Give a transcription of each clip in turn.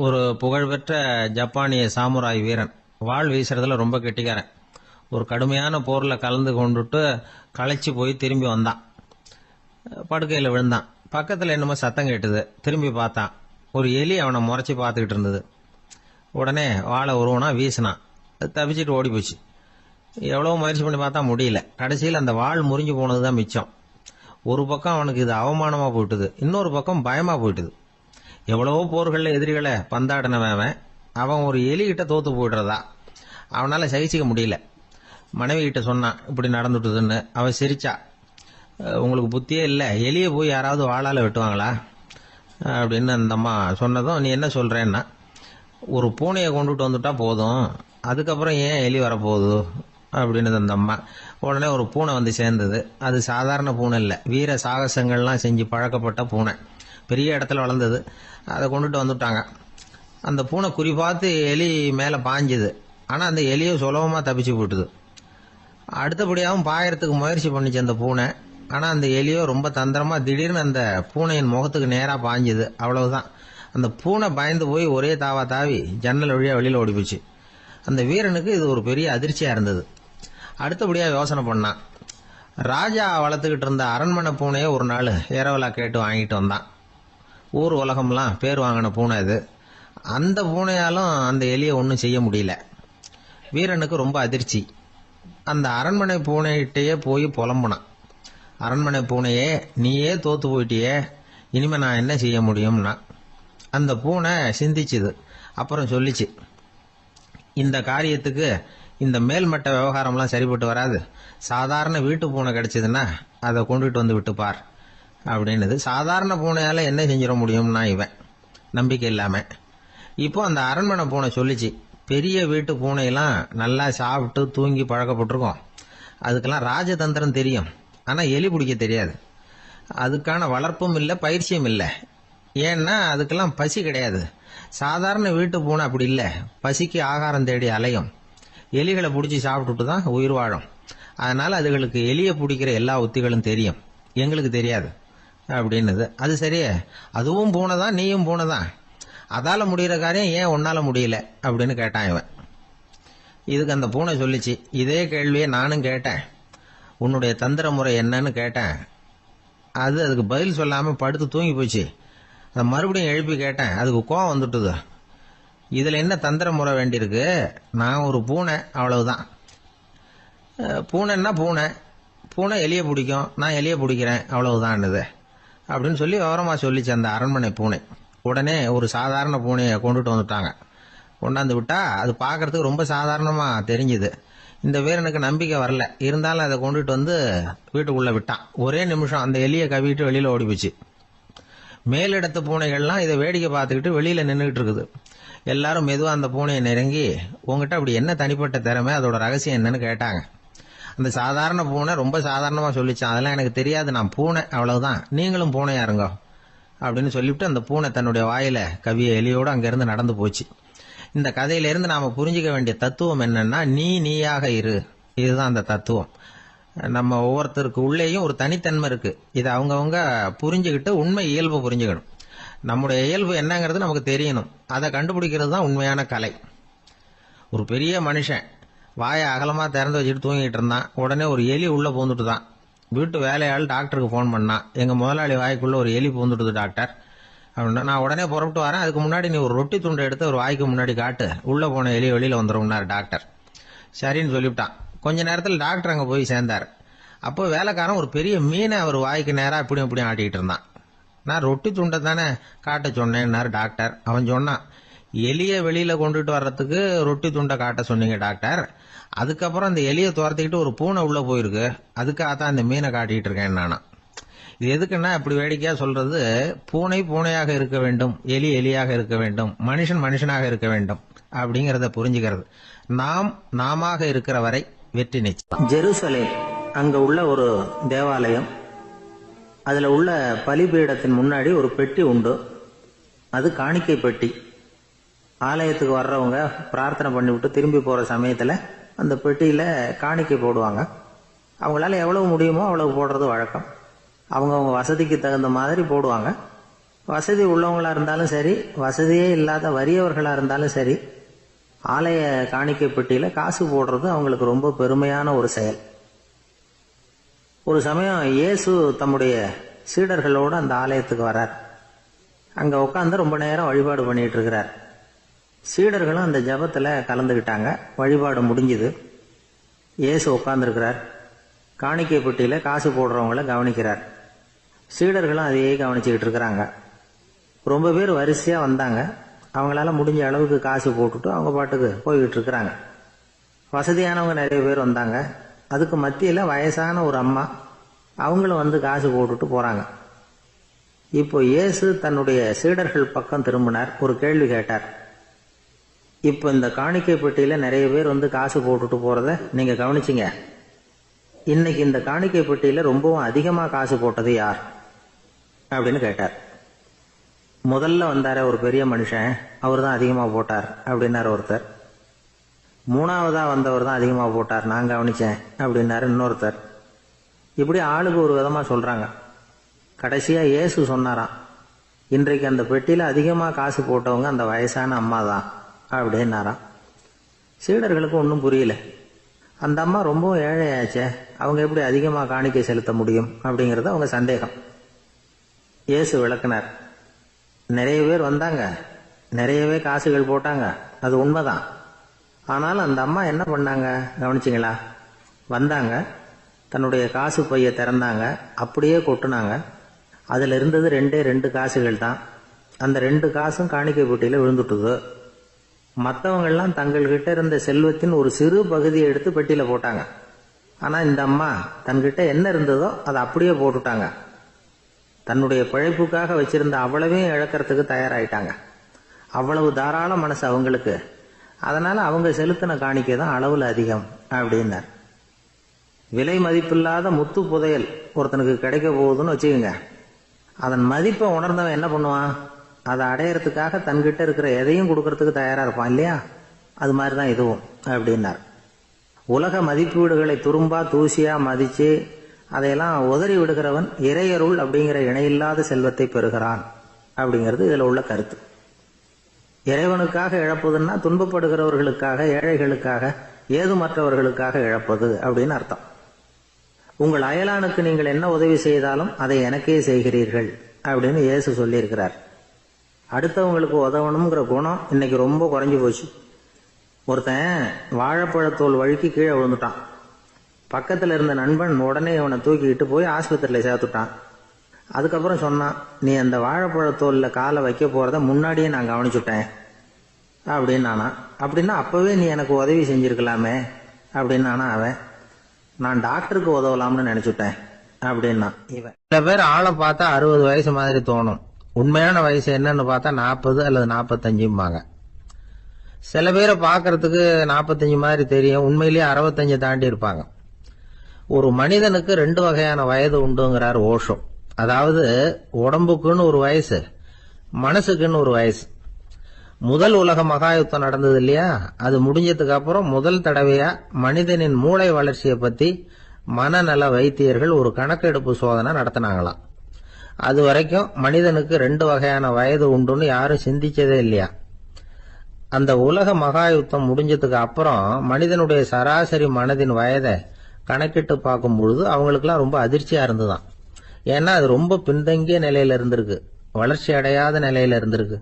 ஒரு புகழ்பெற்ற ஜப்பானிய சாமுராய் வீரன். வாள் வீசுறதுல ரொம்ப கெட்டிக்காரன். ஒரு கடுமையான போரில் கலந்து கொண்டுட்டு களைச்சி போய் திரும்பி வந்தான். படுக்கையில் விழுந்தான். பக்கத்தில் என்னமோ சத்தம் கேட்டுது. திரும்பி பார்த்தான். ஒரு எலி அவனை முறைச்சி பார்த்துக்கிட்டு இருந்தது. உடனே வாழை உருவனா வீசினான். தப்பிச்சிட்டு ஓடி போச்சு. எவ்வளோ முயற்சி பண்ணி பார்த்தா முடியல. கடைசியில் அந்த வாள் முறிஞ்சு போனது தான் மிச்சம். ஒரு பக்கம் அவனுக்கு இது அவமானமாக போயிட்டுது, இன்னொரு பக்கம் பயமாக போயிட்டுது. எவ்வளவோ போர்களில் எதிரிகளை பந்தாடினவன் அவன் ஒரு எலிகிட்ட தோத்து போயிடுறதா அவனால் சகிச்சிக்க முடியல. மனைவி கிட்ட சொன்னான் இப்படி நடந்துட்டுதுன்னு. அவன் சிரிச்சா. உங்களுக்கு புத்தியே இல்லை, எலியை போய் யாராவது வாளால் வெட்டுவாங்களா அப்படின்னு அந்த அம்மா சொன்னதும், நீ என்ன சொல்கிறேன்னா, ஒரு பூனையை கொண்டுட்டு வந்துட்டா போதும், அதுக்கப்புறம் ஏன் எலி வரப்போகுது அப்படின்னு அந்த அம்மா. உடனே ஒரு பூனை வந்து சேர்ந்தது. அது சாதாரண பூனை இல்லை, வீர சாகசங்கள்லாம் செஞ்சு பழக்கப்பட்ட பூனை. பெரிய இடத்துல வளர்ந்தது. அதை கொண்டுட்டு வந்துட்டாங்க. அந்த பூனை குறி பார்த்து எலி மேலே பாஞ்சுது. ஆனால் அந்த எலியை சுலபமாக தப்பிச்சு போட்டுது. அடுத்தபடியாகவும் பாயறதுக்கு முயற்சி பண்ணிச்சு அந்த பூனை. ஆனால் அந்த எலியோ ரொம்ப தந்திரமாக திடீர்னு அந்த பூனையின் முகத்துக்கு நேராக பாஞ்சுது. அவ்வளவுதான். அந்த பூனை பயந்து போய் ஒரே தாவா தாவி ஜன்னல் வழியாக வெளியில் ஓடி போச்சு. அந்த வீரனுக்கு இது ஒரு பெரிய அதிர்ச்சியாக இருந்தது. அடுத்தபடியாக யோசனை பண்ணான். ராஜா வளர்த்துக்கிட்டு இருந்த அரண்மனை பூனையை ஒரு நாள் இரவலா கேட்டு வாங்கிட்டு வந்தான். ஊர் உலகம்லாம் பேர் வாங்கின பூனை இது. அந்த பூனையாலும் அந்த எலியை ஒன்றும் செய்ய முடியல. வீரனுக்கு ரொம்ப அதிர்ச்சி. அந்த அரண்மனை பூனைகிட்டேயே போய் புலம்புனான். அரண்மனை பூனையே, நீயே தோத்து போயிட்டியே, இனிமேல் நான் என்ன செய்ய முடியும்னா. அந்த பூனை சிந்திச்சுது. அப்புறம் சொல்லிச்சு, இந்த காரியத்துக்கு இந்த மேல்மட்ட விவகாரம்லாம் சரிப்பட்டு வராது. சாதாரண வீட்டு பூனை கிடைச்சதுன்னா அதை கொண்டுட்டு வந்து விட்டுப்பார் அப்படின்னது. சாதாரண பூனையால் என்ன செஞ்சிட முடியும்னா இவன் நம்பிக்கை இல்லாமல். இப்போ அந்த அரண்மனை பூனை சொல்லிச்சு, பெரிய வீட்டு பூனையெல்லாம் நல்லா சாப்பிட்டு தூங்கி பழக்கப்பட்டிருக்கோம். அதுக்கெல்லாம் ராஜதந்திரம் தெரியும், ஆனால் எலி பிடிக்க தெரியாது. அதுக்கான வளர்ப்பும் இல்லை, பயிற்சியும் இல்லை. ஏன்னா அதுக்கெல்லாம் பசி கிடையாது. சாதாரண வீட்டு பூனை அப்படி இல்லை, பசிக்கு ஆகாரம் தேடி அலையும். எலிகளை பிடிச்சி சாப்பிட்டுட்டு தான் உயிர் வாழும். அதனால் அதுகளுக்கு எலியை பிடிக்கிற எல்லா உத்திகளும் தெரியும், எங்களுக்கு தெரியாது அப்படின்னது. அது சரியே, அதுவும் பூனை தான், நீயும் பூனை தான், அதால் முடிகிற காரியம் ஏன் உன்னால் முடியல அப்படின்னு கேட்டான் இவன். இதுக்கு அந்த பூனை சொல்லிச்சு, இதே கேள்வியை நானும் கேட்டேன், உன்னுடைய தந்திர முறை என்னன்னு கேட்டேன். அதுக்கு பதில் சொல்லாமல் படுத்து தூங்கி போச்சு. அதை மறுபடியும் எழுப்பி கேட்டேன், அதுக்கு கோவம் வந்துட்டுது. இதில் என்ன தந்திர முறை வேண்டியிருக்கு, நான் ஒரு பூனை, அவ்வளவுதான். பூனைன்னா பூனை, பூனை எலியை பிடிக்கும், நான் எலியை பிடிக்கிறேன், அவ்வளவுதான்னுது அப்படின்னு சொல்லி விவரமாக சொல்லிச்சு அந்த அரண்மனை பூனை. உடனே ஒரு சாதாரண பூனையை கொண்டுட்டு வந்துட்டாங்க. கொண்டாந்து விட்டா அது பார்க்கறதுக்கு ரொம்ப சாதாரணமாக தெரிஞ்சுது. இந்த வீரனுக்கு நம்பிக்கை வரல. இருந்தாலும் அதை கொண்டுட்டு வந்து வீட்டுக்குள்ளே விட்டான். ஒரே நிமிஷம் அந்த எலியை கவிட்டு வெளியில் ஓடி போச்சு. மேலிடத்து பூனைகள்லாம் இதை வேடிக்கை பார்த்துக்கிட்டு வெளியில் நின்றுக்கிட்டு இருக்குது. எல்லாரும் மெதுவாக அந்த பூனையை நெருங்கி, உங்ககிட்ட அப்படி என்ன தனிப்பட்ட திறமை, அதோட ரகசியம் என்னன்னு கேட்டாங்க. அந்த சாதாரண பூனை ரொம்ப சாதாரணமாக சொல்லிச்சான், அதெல்லாம் எனக்கு தெரியாது, நான் பூனை, அவ்வளவுதான், நீங்களும் பூனையா இருங்க அப்படின்னு சொல்லிவிட்டு அந்த பூனை தன்னுடைய வாயில கவிய எலியோடு அங்கேருந்து நடந்து போச்சு. இந்த கதையிலேருந்து நாம் புரிஞ்சிக்க வேண்டிய தத்துவம் என்னன்னா, நீயாக இரு. இதுதான் அந்த தத்துவம். நம்ம ஒவ்வொருத்தருக்கு உள்ளேயும் ஒரு தனித்தன்மை இருக்கு. இதை அவங்கவுங்க புரிஞ்சுக்கிட்டு உண்மை இயல்பு புரிஞ்சுக்கணும். நம்முடைய இயல்பு என்னங்கிறது நமக்கு தெரியணும். அதை கண்டுபிடிக்கிறது தான் உண்மையான கலை. ஒரு பெரிய மனுஷன் வாயை அகலமாக திறந்து வச்சுட்டு தூங்கிட்டு இருந்தான். உடனே ஒரு எலி உள்ளே பூந்துட்டு தான். வீட்டு வேலையாள் டாக்டருக்கு ஃபோன் பண்ணான், எங்கள் முதலாளி வாய்க்குள்ளே ஒரு எலி பூந்துட்டுது டாக்டர் அப்படின்னா. நான் உடனே புறப்பட்டு வரேன், அதுக்கு முன்னாடி நீ ஒரு ரொட்டி துண்டை எடுத்து ஒரு வாய்க்கு முன்னாடி காட்டு, உள்ளே போன எலி வெளியில் வந்துடும்னார் டாக்டர். சரின்னு சொல்லிவிட்டான். கொஞ்ச நேரத்தில் டாக்டர் அங்கே போய் சேர்ந்தார். அப்போ வேலைக்காரன் ஒரு பெரிய மீனை அவர் வாய்க்கு நேராக இப்படியும் ஆட்டிக்கிட்டு இருந்தான். நான் ரொட்டி துண்டை தானே காட்ட சொன்னேன்னாரு டாக்டர். அவன் சொன்னான், எலியை வெளியில் கொண்டுட்டு வர்றதுக்கு ரொட்டி துண்டை காட்ட சொன்னீங்க டாக்டர், அதுக்கப்புறம் அந்த எலியை துரத்திக்கிட்டு ஒரு பூனை உள்ளே போயிருக்கு, அதுக்காக தான் அந்த மீனை காட்டிகிட்டு இருக்கேன் நானா. இது எதுக்குன்னா, இப்படி வேடிக்கையாக சொல்கிறது, பூனை பூனையாக இருக்க வேண்டும், எலி எலியாக இருக்க வேண்டும், மனுஷன் மனுஷனாக இருக்க வேண்டும் அப்படிங்கிறத புரிஞ்சுக்கிறது. நாம இருக்கிற வரை வெற்றி நிச்சயம். ஜெருசலேம் அங்கே உள்ள ஒரு தேவாலயம். அதில் உள்ள பலிபீடத்தின் முன்னாடி ஒரு பெட்டி உண்டு. அது காணிக்கை பெட்டி. ஆலயத்துக்கு வர்றவங்க பிரார்த்தனை பண்ணிவிட்டு திரும்பி போகிற சமயத்தில் அந்த பெட்டியில் காணிக்கை போடுவாங்க. அவங்களால எவ்வளவு முடியுமோ அவ்வளவு போடுறது வழக்கம். அவங்கவுங்க வசதிக்கு தகுந்த மாதிரி போடுவாங்க. வசதி உள்ளவங்களா இருந்தாலும் சரி, வசதியே இல்லாத வறியவர்களா இருந்தாலும் சரி, ஆலய காணிக்கை பெட்டியில காசு போடுறது அவங்களுக்கு ரொம்ப பெருமையான ஒரு செயல். ஒரு சமயம் இயேசு தம்முடைய சீடர்களோடு அந்த ஆலயத்துக்கு வர்றார். அங்க உட்காந்து ரொம்ப நேரம் வழிபாடு பண்ணிட்டு இருக்கிறார். சீடர்களும் அந்த ஜபத்துல கலந்துக்கிட்டாங்க. வழிபாடு முடிஞ்சுது. இயேசு உட்கார்ந்துருக்கிறார். காணிக்கை பெட்டியில காசு போடுறவங்கள கவனிக்கிறார். சீடர்களும் அதையே கவனிச்சுக்கிட்டு இருக்கிறாங்க. ரொம்ப பேர் வரிசையா வந்தாங்க. அவங்களால முடிஞ்ச அளவுக்கு காசு போட்டுட்டு அவங்க பாட்டுக்கு போய்கிட்டு இருக்கிறாங்க. வசதியானவங்க நிறைய பேர் வந்தாங்க. அதுக்கு மத்தியில வயசான ஒரு அம்மா, அவங்களும் வந்து காசு போட்டுட்டு போறாங்க. இப்போ இயேசு தன்னுடைய சீடர்கள் பக்கம் திரும்பினார். ஒரு கேள்வி கேட்டார். இப்போ இந்த காணிக்கை பெட்டியில நிறைய பேர் வந்து காசு போட்டுட்டு போறத நீங்க கவனிச்சிங்க. இன்னைக்கு இந்த காணிக்கை பெட்டியில ரொம்பவும் அதிகமா காசு போட்டது யார் அப்படின்னு கேட்டார். முதல்ல வந்தார ஒரு பெரிய மனுஷன், அவர் தான் அதிகமா போட்டார் அப்படின்னாரு ஒருத்தர். மூணாவதா வந்தவர் தான் அதிகமா போட்டார், நான் கவனிச்சேன் அப்படின்னாரு இன்னொருத்தர். இப்படி ஆளுக்கு ஒரு விதமா சொல்றாங்க. கடைசியா இயேசு சொன்னாராம், இன்றைக்கு அந்த பெட்டியில அதிகமா காசு போட்டவங்க அந்த வயசான அம்மா தான் அப்படின்னாராம். சீடர்களுக்கு ஒன்றும் புரியல. அந்த அம்மா ரொம்ப ஏழையாச்சே, அவங்க எப்படி அதிகமா காணிக்கை செலுத்த முடியும் அப்படிங்கறது அவங்க சந்தேகம். இயேசு விளக்குனார். நிறைய பேர் வந்தாங்க, நிறையவே காசுகள் போட்டாங்க, அது உண்மைதான். ஆனால் அந்த அம்மா என்ன பண்ணாங்க கவனிச்சிங்களா? வந்தாங்க, தன்னுடைய காசு பைய திறந்தாங்க, அப்படியே கொட்டுனாங்க. அதுல இருந்தது 2 காசுகள் தான். அந்த 2 காசும் காணிக்கை பெட்டியில விழுந்துட்டுது. மற்றவங்கெல்லாம் தங்கள்கிட்ட இருந்த செல்வத்தின் ஒரு சிறு பகுதியை எடுத்து பெட்டியில போட்டாங்க. ஆனா இந்த அம்மா தன்கிட்ட என்ன இருந்ததோ அதை அப்படியே போட்டுட்டாங்க. தன்னுடைய பிழைப்புக்காக வச்சிருந்த அவ்வளவையும் இழக்கிறதுக்கு தயாராயிட்டாங்க. அவ்வளவு தாராள மனசு அவங்களுக்கு. அதனால அவங்க செலுத்தின காணிக்கை தான் அளவுல அதிகம் அப்படின்னார். விலை மதிப்பில்லாத முத்து புதையல் ஒருத்தனுக்கு கிடைக்க போகுதுன்னு வச்சுக்கோங்க. அதன் மதிப்பை உணர்ந்தவன் என்ன பண்ணுவான்? அதை அடையறதுக்காக தன்கிட்ட இருக்கிற எதையும் கொடுக்கறதுக்கு தயாரா இருப்பான் இல்லையா? அது மாதிரிதான் இதுவும் அப்படின்னார். உலக மதிப்பீடுகளை துரும்பா தூசியா மதிச்சு அதையெல்லாம் உதறி விடுகிறவன் இறையருள் அப்படிங்கிற இணையில்லாத செல்வத்தை பெறுகிறான் அப்படிங்கிறது இதுல உள்ள கருத்து. இறைவனுக்காக இழப்பதுன்னா துன்பப்படுகிறவர்களுக்காக, ஏழைகளுக்காக, ஏதுமற்றவர்களுக்காக இழப்பது அப்படின்னு அர்த்தம். உங்கள் அயலானுக்கு நீங்கள் என்ன உதவி செய்தாலும் அதை எனக்கே செய்கிறீர்கள் அப்படின்னு இயேசு சொல்லியிருக்கிறார். அடுத்தவங்களுக்கு உதவணுங்கிற குணம் இன்னைக்கு ரொம்ப குறைஞ்சு போச்சு. ஒருத்தன் வாழைப்பழத்தோல் வழுக்கி கீழே விழுந்துட்டான். பக்கத்துல இருந்த நண்பன் உடனே இவனை தூக்கிக்கிட்டு போய் ஆஸ்பத்திரியில சேர்த்துட்டான். அதுக்கப்புறம் சொன்னான், நீ அந்த வாழைப்பழத்தோல்ல காலை வைக்க போறத முன்னாடியே நான் கவனிச்சுட்டேன் அப்படின்னானா. அப்படின்னா அப்பவே நீ எனக்கு உதவி செஞ்சிருக்கலாமே அப்படின்னானா அவன். நான் டாக்டருக்கு உதவலாம்னு நினைச்சுட்டேன் அப்படின்னா இவன். சில பேர் ஆளை பார்த்தா 60 வயசு மாதிரி தோணும். உண்மையான வயசு என்னன்னு பார்த்தா 40 அல்லது 45. சில பேரை பார்க்கறதுக்கு 45 மாதிரி தெரியும், உண்மையிலேயே 65 தாண்டி இருப்பாங்க. ஒரு மனிதனுக்கு 2 வகையான வயது உண்டுங்கிறார் ஓஷோ. அதாவது உடம்புக்குன்னு ஒரு வயசு, மனசுக்குன்னு ஒரு வயசு. முதல் உலக மகாயுத்தம் நடந்தது இல்லையா? அது முடிஞ்சதுக்கு அப்புறம் முதல் தடவையா மனிதனின் மூளை வளர்ச்சியை பத்தி மனநல வைத்தியர்கள் ஒரு கணக்கெடுப்பு சோதனை நடத்தினாங்களாம். அது வரைக்கும் மனிதனுக்கு 2 வகையான வயது உண்டுன்னு யாரும் சிந்திச்சதே இல்லையா? அந்த உலக மகாயுத்தம் முடிஞ்சதுக்கு அப்புறம் மனிதனுடைய சராசரி மனதின் வயதை கணக்கிட்டு பார்க்கும் பொழுது அவங்களுக்குலாம் ரொம்ப அதிர்ச்சியா இருந்துதான். ஏன்னா அது ரொம்ப பின்தங்கிய நிலையில இருந்திருக்கு, வளர்ச்சி அடையாத நிலையில இருந்திருக்கு.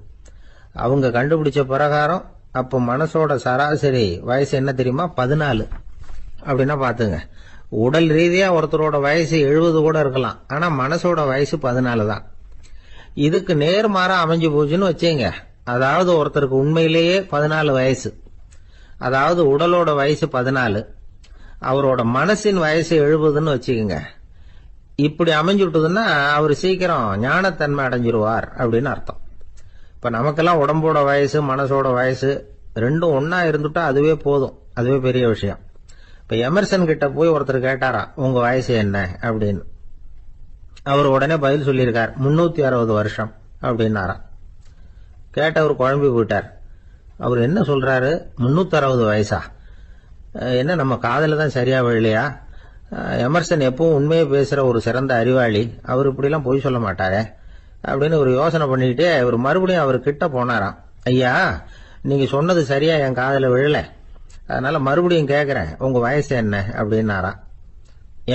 அவங்க கண்டுபிடிச்ச பிரகாரம் அப்ப மனசோட சராசரி வயசு என்ன தெரியுமா? 14. அப்படின்னா பாத்துங்க, உடல் ரீதியா ஒருத்தரோட வயசு 70 கூட இருக்கலாம், ஆனா மனசோட வயசு 14 தான். இதுக்கு நேர்மாறா அமைஞ்சு போச்சுன்னு வச்சேங்க. அதாவது ஒருத்தருக்கு உண்மையிலேயே 14 வயசு, அதாவது உடலோட வயசு 14, அவரோட மனசின் வயசு 70ன்னு வச்சுக்கோங்க. இப்படி அமைஞ்சுட்டுதுன்னா அவர் சீக்கிரம் ஞானத்தன்மை அடைஞ்சிருவார் அப்படின்னு அர்த்தம். இப்ப நமக்கெல்லாம் உடம்போட வயசு மனசோட வயசு ரெண்டும் ஒன்னா இருந்துட்டா அதுவே போதும், அதுவே பெரிய விஷயம். இப்ப எமர்சன் கிட்ட போய் ஒருத்தர் கேட்டாரா, உங்க வயசு என்ன அப்படின்னு. அவர் உடனே பதில் சொல்லியிருக்கார், 360 வருஷம் அப்படின்னாராம். கேட்டவர் குழம்பி போயிட்டார். அவர் என்ன சொல்றாரு, 360 வயசா? என்ன நம்ம காதல தான் சரியா விழலையா? எமர்சன் எப்பவும் உண்மையை பேசுற ஒரு சிறந்த அறிவாளி, அவர் இப்படிலாம் பொய் சொல்ல மாட்டாரே. அப்படின்னு ஒரு யோசனை பண்ணிக்கிட்டே இவர் மறுபடியும் அவர் கிட்ட போனாராம். ஐயா, நீங்க சொன்னது சரியா என் காதுல விழல, அதனால மறுபடியும் கேட்கிறேன், உங்க வயசு என்ன அப்படின்னாராம்.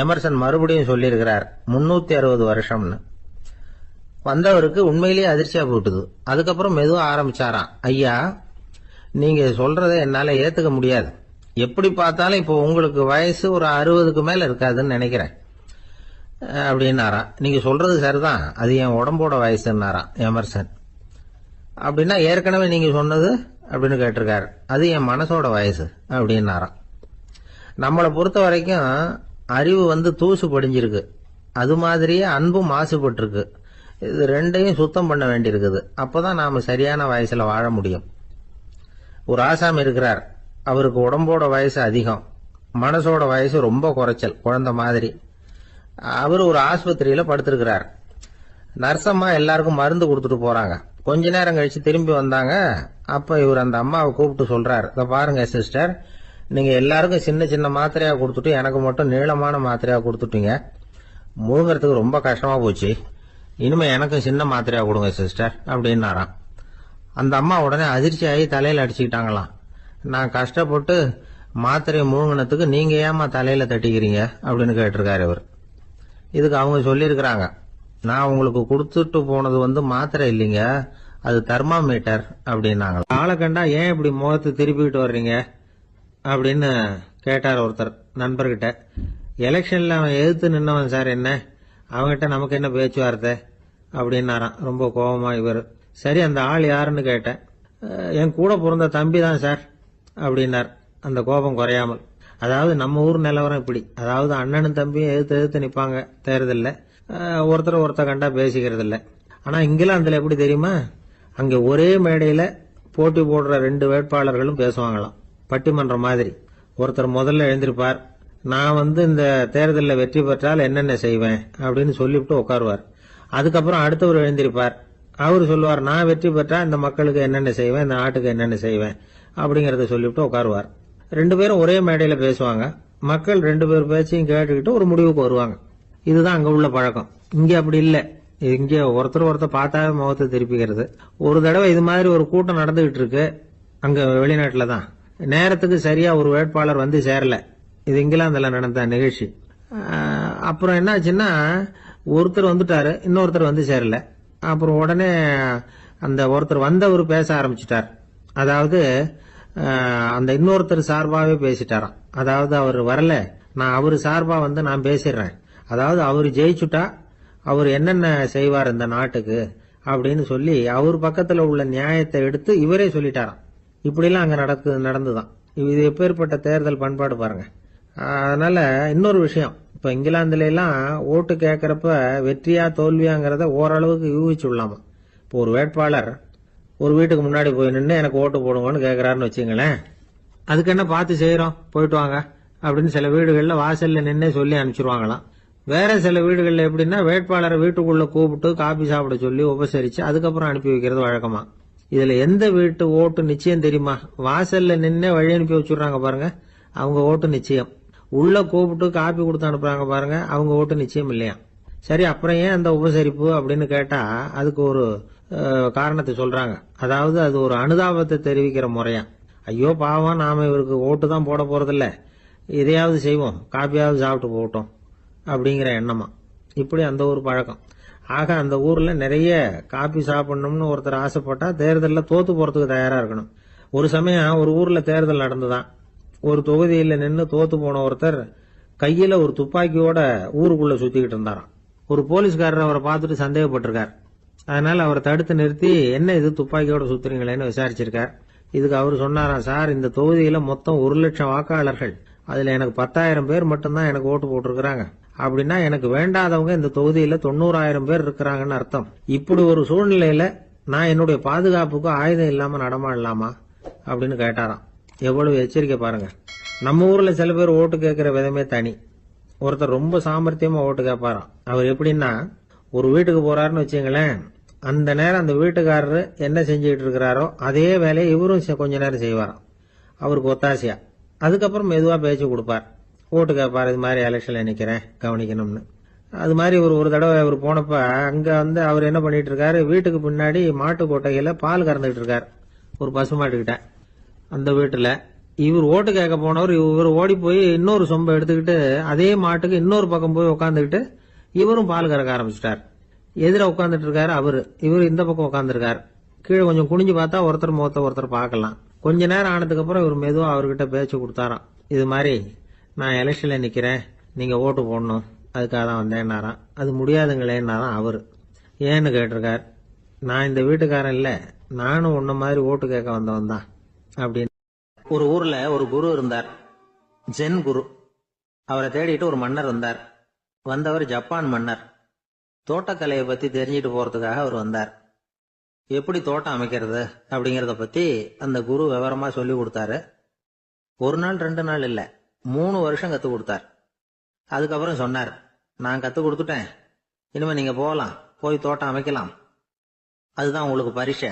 எமர்சன் மறுபடியும் சொல்லியிருக்கிறார் 360 வருஷம்னு. வந்தவருக்கு உண்மையிலேயே அதிர்ச்சியா போட்டுது. அதுக்கப்புறம் மெதுவா ஆரம்பிச்சாராம். ஐயா, நீங்க சொல்றதை என்னால ஏத்துக்க முடியாது. எப்படி பார்த்தாலும் இப்போ உங்களுக்கு வயசு ஒரு 60க்கு மேல இருக்காதுன்னு நினைக்கிறேன் அப்படின்னாராம். நீங்க சொல்றது சரிதான், அது என் உடம்போட வயசுன்னாராம் எமர்சன். அப்படின்னா ஏற்கனவே நீங்க சொன்னது அப்படின்னு கேட்டிருக்காரு. அது என் மனசோட வயசு அப்படின்னாராம். நம்மளை பொறுத்த வரைக்கும் அறிவு தூசு படிஞ்சிருக்கு, அது மாதிரியே அன்பும் மாசுபட்டிருக்கு. இது ரெண்டையும் சுத்தம் பண்ண வேண்டியிருக்குது. அப்பதான் நாம சரியான வயசுல வாழ முடியும். ஒரு ஆசாமி இருக்கிறார். அவருக்கு உடம்போட வயசு அதிகம், மனசோட வயசு ரொம்ப குறைச்சல், குழந்தை மாதிரி. அவர் ஒரு ஆஸ்பத்திரியில படுத்திருக்கிறார். நர்சம்மா எல்லாருக்கும் மருந்து கொடுத்துட்டு போறாங்க. கொஞ்ச நேரம் கழிச்சு திரும்பி வந்தாங்க. அப்ப இவர் அந்த அம்மாவை கூப்பிட்டு சொல்றார், இத பாருங்க சிஸ்டர், நீங்க எல்லாருக்கும் சின்ன சின்ன மாத்திரையா கொடுத்துட்டு எனக்கு மட்டும் நீளமான மாத்திரையா கொடுத்துட்டீங்க. முழுங்கிறதுக்கு ரொம்ப கஷ்டமா போச்சு. இனிமே எனக்கும் சின்ன மாத்திரையா கொடுங்க சிஸ்டர் அப்படின்னாராம். அந்த அம்மா உடனே அதிர்ச்சியாகி தலையில அடிச்சுக்கிட்டாங்களாம். நான் கஷ்டப்பட்டு மாத்திரையை முழுங்கினத்துக்கு நீங்க ஏமா தலையில தட்டிக்கிறீங்க அப்படின்னு கேட்டிருக்காரு இவர். இதுக்கு அவங்க சொல்லியிருக்கிறாங்க, நான் உங்களுக்கு கொடுத்துட்டு போனது மாத்திரை இல்லைங்க, அது தெர்மாமீட்டர் அப்படின்னாங்க. ஆளை கண்டா ஏன் இப்படி முகத்தை திருப்பிக்கிட்டு வர்றீங்க அப்படின்னு கேட்டார் ஒருத்தர் நண்பர்கிட்ட. எலெக்ஷன்ல அவன் எதிர்த்து நின்னவன் சார், என்ன அவன்கிட்ட நமக்கு என்ன பேச்சுவார்த்தை அப்படின்னாராம் ரொம்ப கோபமா இவர். சரி, அந்த ஆள் யாருன்னு கேட்டேன். என் கூட பிறந்த தம்பி தான் சார் அப்படின்னார் அந்த கோபம் குறையாமல். அதாவது நம்ம ஊர் நிலவரம் இப்படி, அதாவது அண்ணனும் தம்பியும் எதிர்த்து நிப்பாங்க தேர்தல்ல, ஒருத்தர் கண்டா பேசிக்கிறது இல்ல. ஆனா இங்கிலாந்துல எப்படி தெரியுமா, அங்க ஒரே மேடையில போட்டி போடுற 2 வேட்பாளர்களும் பேசுவாங்களாம், பட்டிமன்றம் மாதிரி. ஒருத்தர் முதல்ல எழுந்திருப்பார், நான் இந்த தேர்தலில் வெற்றி பெற்றால் என்னென்ன செய்வேன் அப்படின்னு சொல்லிவிட்டு உட்காருவார். அதுக்கப்புறம் அடுத்தவர் எழுந்திருப்பார், அவரு சொல்லுவார், நான் வெற்றி பெற்றா இந்த மக்களுக்கு என்னென்ன செய்வேன், இந்த நாட்டுக்கு என்னென்ன செய்வேன் அப்படிங்கறத சொல்லிவிட்டு உட்காருவார். 2 பேரும் ஒரே மேடையில பேசுவாங்க. மக்கள் 2 பேர் பேச்சையும் கேட்டுக்கிட்டு ஒரு முடிவுக்கு வருவாங்க. இதுதான் அங்க உள்ள பழக்கம். இங்க அப்படி இல்ல. இங்க ஒருத்தர் பார்த்தாவே முகத்தை திருப்பிக்கிறது. ஒரு தடவை இது மாதிரி ஒரு கூட்டம் நடந்துகிட்டு இருக்கு, அங்க வெளிநாட்டுல தான். நேரத்துக்கு சரியா ஒரு வேட்பாளர் சேரல. இது இங்கிலாந்துல நடந்த நிகழ்ச்சி. அப்புறம் என்னாச்சுன்னா, ஒருத்தர் வந்துட்டாரு, இன்னொருத்தர் சேரல. அப்புறம் உடனே அந்த ஒருத்தர் வந்தவர் பேச ஆரம்பிச்சுட்டார். அதாவது அந்த இன்னொருத்தர் சார்பாவே பேசிட்டாராம். அதாவது அவர் வரல, நான் அவரு சார்பா நான் பேசிடுறேன். அதாவது அவர் ஜெயிச்சுட்டா அவர் என்னென்ன செய்வார் இந்த நாட்டுக்கு அப்படின்னு சொல்லி அவர் பக்கத்துல உள்ள நியாயத்தை எடுத்து இவரே சொல்லிட்டாராம். இப்படிலாம் அங்க நடந்துதான். இது எப்பேற்பட்ட தேர்தல் பண்பாடு பாருங்க. அதனால இன்னொரு விஷயம், இப்ப இங்கிலாந்துல எல்லாம் ஓட்டு கேட்கறப்ப வெற்றியா தோல்வியாங்கிறத ஓரளவுக்கு யூகிச்சுடலாமா. இப்போ ஒரு வேட்பாளர் ஒரு வீட்டுக்கு முன்னாடி போய் நின்று எனக்கு ஓட்டு போடுங்கன்னு கேட்கறாருன்னு வச்சுங்களேன், அதுக்கு என்ன பார்த்து செய்யறோம், போயிட்டு வாங்க அப்படின்னு சில வீடுகள்ல வாசல்ல நின்னே சொல்லி அனுப்பிச்சிருவாங்களாம். வேற சில வீடுகள்ல எப்படின்னா, வேட்பாளரை வீட்டுக்குள்ள கூப்பிட்டு காபி சாப்பிட சொல்லி உபசரிச்சு அதுக்கப்புறம் அனுப்பி வைக்கிறது வழக்கமா. இதுல எந்த வீட்டு ஓட்டு நிச்சயம் தெரியுமா? வாசல்ல நின்னே வழி அனுப்பி வச்சுடுறாங்க பாருங்க, அவங்க ஓட்டு நிச்சயம். உள்ள கூப்பிட்டு காப்பி கொடுத்து அனுப்புறாங்க பாருங்க, அவங்க ஓட்டு நிச்சயம் இல்லையா. சரி, அப்புறம் ஏன் அந்த உபசரிப்பு அப்படின்னு கேட்டா அதுக்கு ஒரு காரணத்தை சொல்றாங்க. அதாவது அது ஒரு அனுதாபத்தை தெரிவிக்கிற முறையா. ஐயோ பாவம், நாம இவருக்கு ஓட்டு தான் போட போறதில்ல, இதையாவது செய்வோம், காப்பியாவது சாப்பிட்டு போட்டோம் அப்படிங்கிற எண்ணமா. இப்படி அந்த ஒரு பழக்கம். ஆக அந்த ஊர்ல நிறைய காப்பி சாப்பிடணும்னு ஒருத்தர் ஆசைப்பட்டா தேர்தலில் தோத்து போறதுக்கு தயாரா இருக்கணும். ஒரு சமயம் ஒரு ஊர்ல தேர்தல் நடந்துதான். ஒரு தொகுதியில நின்று தோத்து போன ஒருத்தர் கையில ஒரு துப்பாக்கியோட ஊருக்குள்ள சுத்திக்கிட்டு இருந்தாராம். ஒரு போலீஸ்காரர் அவரை பார்த்துட்டு சந்தேகப்பட்டிருக்கார். அதனால அவரை தடுத்து நிறுத்தி, என்ன இது துப்பாக்கியோட சுத்துறீங்களேன்னு விசாரிச்சிருக்கார். இதுக்கு அவர் சொன்னாராம், சார், இந்த தொகுதியில மொத்தம் 1,00,000 வாக்காளர்கள், அதுல எனக்கு 10,000 பேர் மட்டும்தான் எனக்கு ஓட்டு போட்டிருக்கிறாங்க. அப்படின்னா எனக்கு வேண்டாதவங்க இந்த தொகுதியில 90,000 பேர் இருக்கிறாங்கன்னு அர்த்தம். இப்படி ஒரு சூழ்நிலையில நான் என்னுடைய பாதுகாப்புக்கு ஆயுதம் இல்லாம நடமாடலாமா அப்படின்னு கேட்டாராம். எவ்வளவு எச்சரிக்கை பாருங்க. நம்ம ஊர்ல சில பேர் ஓட்டு கேட்கிற விதமே தனி. ஒருத்தர் ரொம்ப சாமர்த்தியமா ஓட்டு கேட்பாராம். அவர் எப்படின்னா, ஒரு வீட்டுக்கு போறாருன்னு வச்சுங்களேன், அந்த நேரம் அந்த வீட்டுக்காரரு என்ன செஞ்சுக்கிட்டு இருக்கிறாரோ அதே வேலையை இவரும் கொஞ்ச நேரம் செய்வாராம், அவருக்கு ஒத்தாசையா. அதுக்கப்புறம் மெதுவா பேச்சு கொடுப்பார், ஓட்டு கேட்பார், இது மாதிரி எலெக்ஷன்ல நிக்கிறேன் கவனிக்கணும்னு. அது மாதிரி ஒரு தடவை அவர் போனப்ப அங்க வந்து அவர் என்ன பண்ணிட்டு இருக்காரு, வீட்டுக்கு பின்னாடி மாட்டு கொட்டையில பால் கறந்துட்டு இருக்காரு ஒரு பசுமாட்டுக்கிட்ட. அந்த வீட்டுல இவர் ஓட்டு கேட்க போனவர் இவர் ஓடி போய் இன்னொரு சொம்பை எடுத்துக்கிட்டு அதே மாட்டுக்கு இன்னொரு பக்கம் போய் உட்காந்துக்கிட்டு இவரும் பால் கறக்க ஆரம்பிச்சிட்டார். எதிர உட்காந்துட்டு இருக்காரு அவரு, இவரு இந்த பக்கம் உட்காந்துருக்காரு. கீழே கொஞ்சம் குனிஞ்சு பார்த்தா ஒருத்தர் முகத்தை ஒருத்தர் பார்க்கலாம். கொஞ்ச நேரம் ஆனதுக்கு அப்புறம் இவர் மெதுவா அவர்கிட்ட பேச்சு கொடுத்தாராம். இது மாதிரி நான் எலெக்ஷன்ல நிக்கிறேன், நீங்க ஓட்டு போடணும், அதுக்காக தான் வந்தேன்னாராம். அது முடியாதுங்களேன்னாராம் அவரு. ஏன்னு கேட்டிருக்கார். நான் இந்த வீட்டுக்காரன் இல்ல, நானும் உன்ன மாதிரி ஓட்டு கேட்க வந்தவன் தான் அப்படின்னு. ஒரு ஊர்ல ஒரு குரு இருந்தார், ஜென் குரு. அவரை தேடிட்டு ஒரு மன்னர் வந்தார். வந்தவர் ஜப்பான் மன்னர். தோட்டக்கலையை பத்தி தெரிஞ்சுட்டு போறதுக்காக அவர் வந்தார். எப்படி தோட்டம் அமைக்கிறது அப்படிங்கறத பத்தி அந்த குரு விவரமா சொல்லி கொடுத்தாரு. ஒரு நாள் 2 நாள் இல்ல, 3 வருஷம் கத்து கொடுத்தார். அதுக்கப்புறம் சொன்னார், நான் கத்து கொடுத்துட்டேன், இனிமே நீங்க போகலாம், போய் தோட்டம் அமைக்கலாம், அதுதான் உங்களுக்கு பரிசை.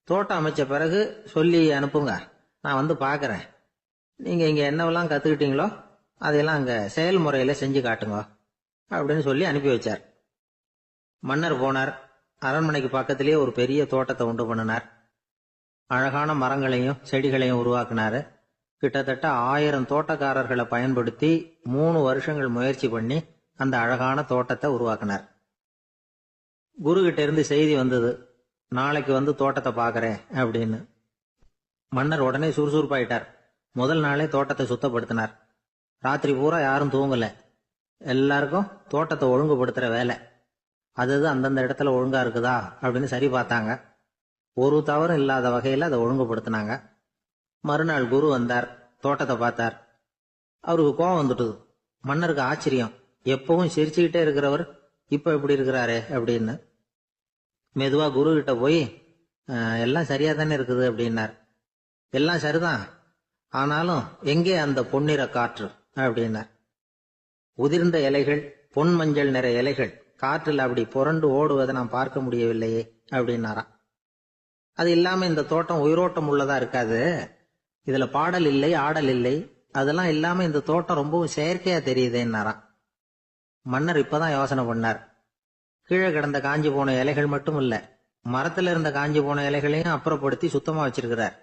தோட்டம் அமைச்ச பிறகு சொல்லி அனுப்புங்க, நான் வந்து பாக்குறேன். நீங்க இங்க என்னவெல்லாம் கத்துக்கிட்டீங்களோ அதையெல்லாம் அங்க செயல்முறையில செஞ்சு காட்டுங்க அப்படின்னு சொல்லி அனுப்பி வச்சார். மன்னர் போனார். அரண்மனைக்கு பக்கத்திலேயே ஒரு பெரிய தோட்டத்தை உண்டு பண்ணினார். அழகான மரங்களையும் செடிகளையும் உருவாக்கினாரு. கிட்டத்தட்ட 1000 தோட்டக்காரர்களை பயன்படுத்தி 3 வருஷங்கள் முயற்சி பண்ணி அந்த அழகான தோட்டத்தை உருவாக்கினார். குரு கிட்ட இருந்து செய்தி வந்தது, நாளைக்கு வந்து தோட்டத்தை பாக்குறேன் அப்படின்னு. மன்னர் உடனே சுறுசுறுப்பாயிட்டார். முதல் நாளே தோட்டத்தை சுத்தப்படுத்தினார். ராத்திரி பூரா யாரும் தூங்கல. எல்லாருக்கும் தோட்டத்தை ஒழுங்குபடுத்துற வேலை. அது அந்தந்த இடத்துல ஒழுங்கா இருக்குதா அப்படின்னு சரி பார்த்தாங்க. ஒரு தவறும் இல்லாத வகையில அதை ஒழுங்குபடுத்தினாங்க. மறுநாள் குரு வந்தார், தோட்டத்தை பார்த்தார். அவருக்கு கோபம் வந்துட்டுது. மன்னருக்கு ஆச்சரியம், எப்பவும் சிரிச்சுக்கிட்டே இருக்கிறவர் இப்ப எப்படி இருக்கிறாரே அப்படின்னு. மெதுவா குரு கிட்ட போய் எல்லாம் சரியா தானே இருக்குது அப்படின்னார். எல்லாம் சரிதான், ஆனாலும் எங்கே அந்த பொன்னிற காற்று அப்படின்னார். உதிர்ந்த இலைகள், பொன் மஞ்சள் நிற இலைகள் காற்றில் அப்படி புரண்டு ஓடுவதை நான் பார்க்க முடியவில்லையே அப்படின்னாராம். அது இல்லாம இந்த தோட்டம் உயிரோட்டம் உள்ளதா இருக்காது, இதுல பாடல் இல்லை, ஆடல் இல்லை, அதெல்லாம் இல்லாம இந்த தோட்டம் ரொம்பவும் செயற்கையா தெரியுதுன்னாராம். மன்னர் இப்பதான் யோசனை பண்ணார். கீழே கிடந்த காஞ்சி போன இலைகள் மட்டும் இல்ல, மரத்துல இருந்த காஞ்சி போன இலைகளையும் அப்புறப்படுத்தி சுத்தமா வச்சிருக்கிறார்.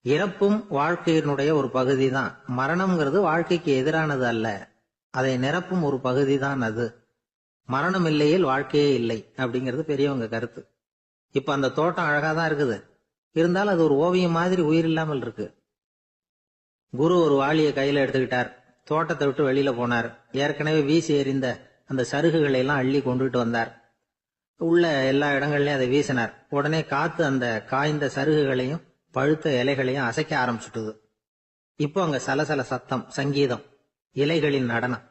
இறப்பும் வாழ்க்கையினுடைய ஒரு பகுதி தான். மரணம்ங்கிறது வாழ்க்கைக்கு எதிரானது அல்ல, அதை நிரப்பும் ஒரு பகுதி தான் அது. மரணம் இல்லையில் வாழ்க்கையே இல்லை அப்படிங்கிறது பெரியவங்க கருத்து. இப்ப அந்த தோட்டம் அழகா தான் இருக்குது, இருந்தாலும் அது ஒரு ஓவியம் மாதிரி உயிர் இல்லாமல் இருக்கு. குரு ஒரு வாளியை கையில எடுத்துக்கிட்டார். தோட்டத்தை விட்டு வெளியில போனார். ஏற்கனவே வீசி எறிந்த அந்த சருகுகளை எல்லாம் அள்ளி கொண்டுட்டு வந்தார். உள்ள எல்லா இடங்கள்லயும் அதை வீசினார். உடனே காத்து அந்த காய்ந்த சருகுகளையும் பழுத்த இலைகளையும் அசைக்க ஆரம்பிச்சுட்டுது. இப்போ அங்க சலசல சத்தம், சங்கீதம், இலைகளின் நடனம்.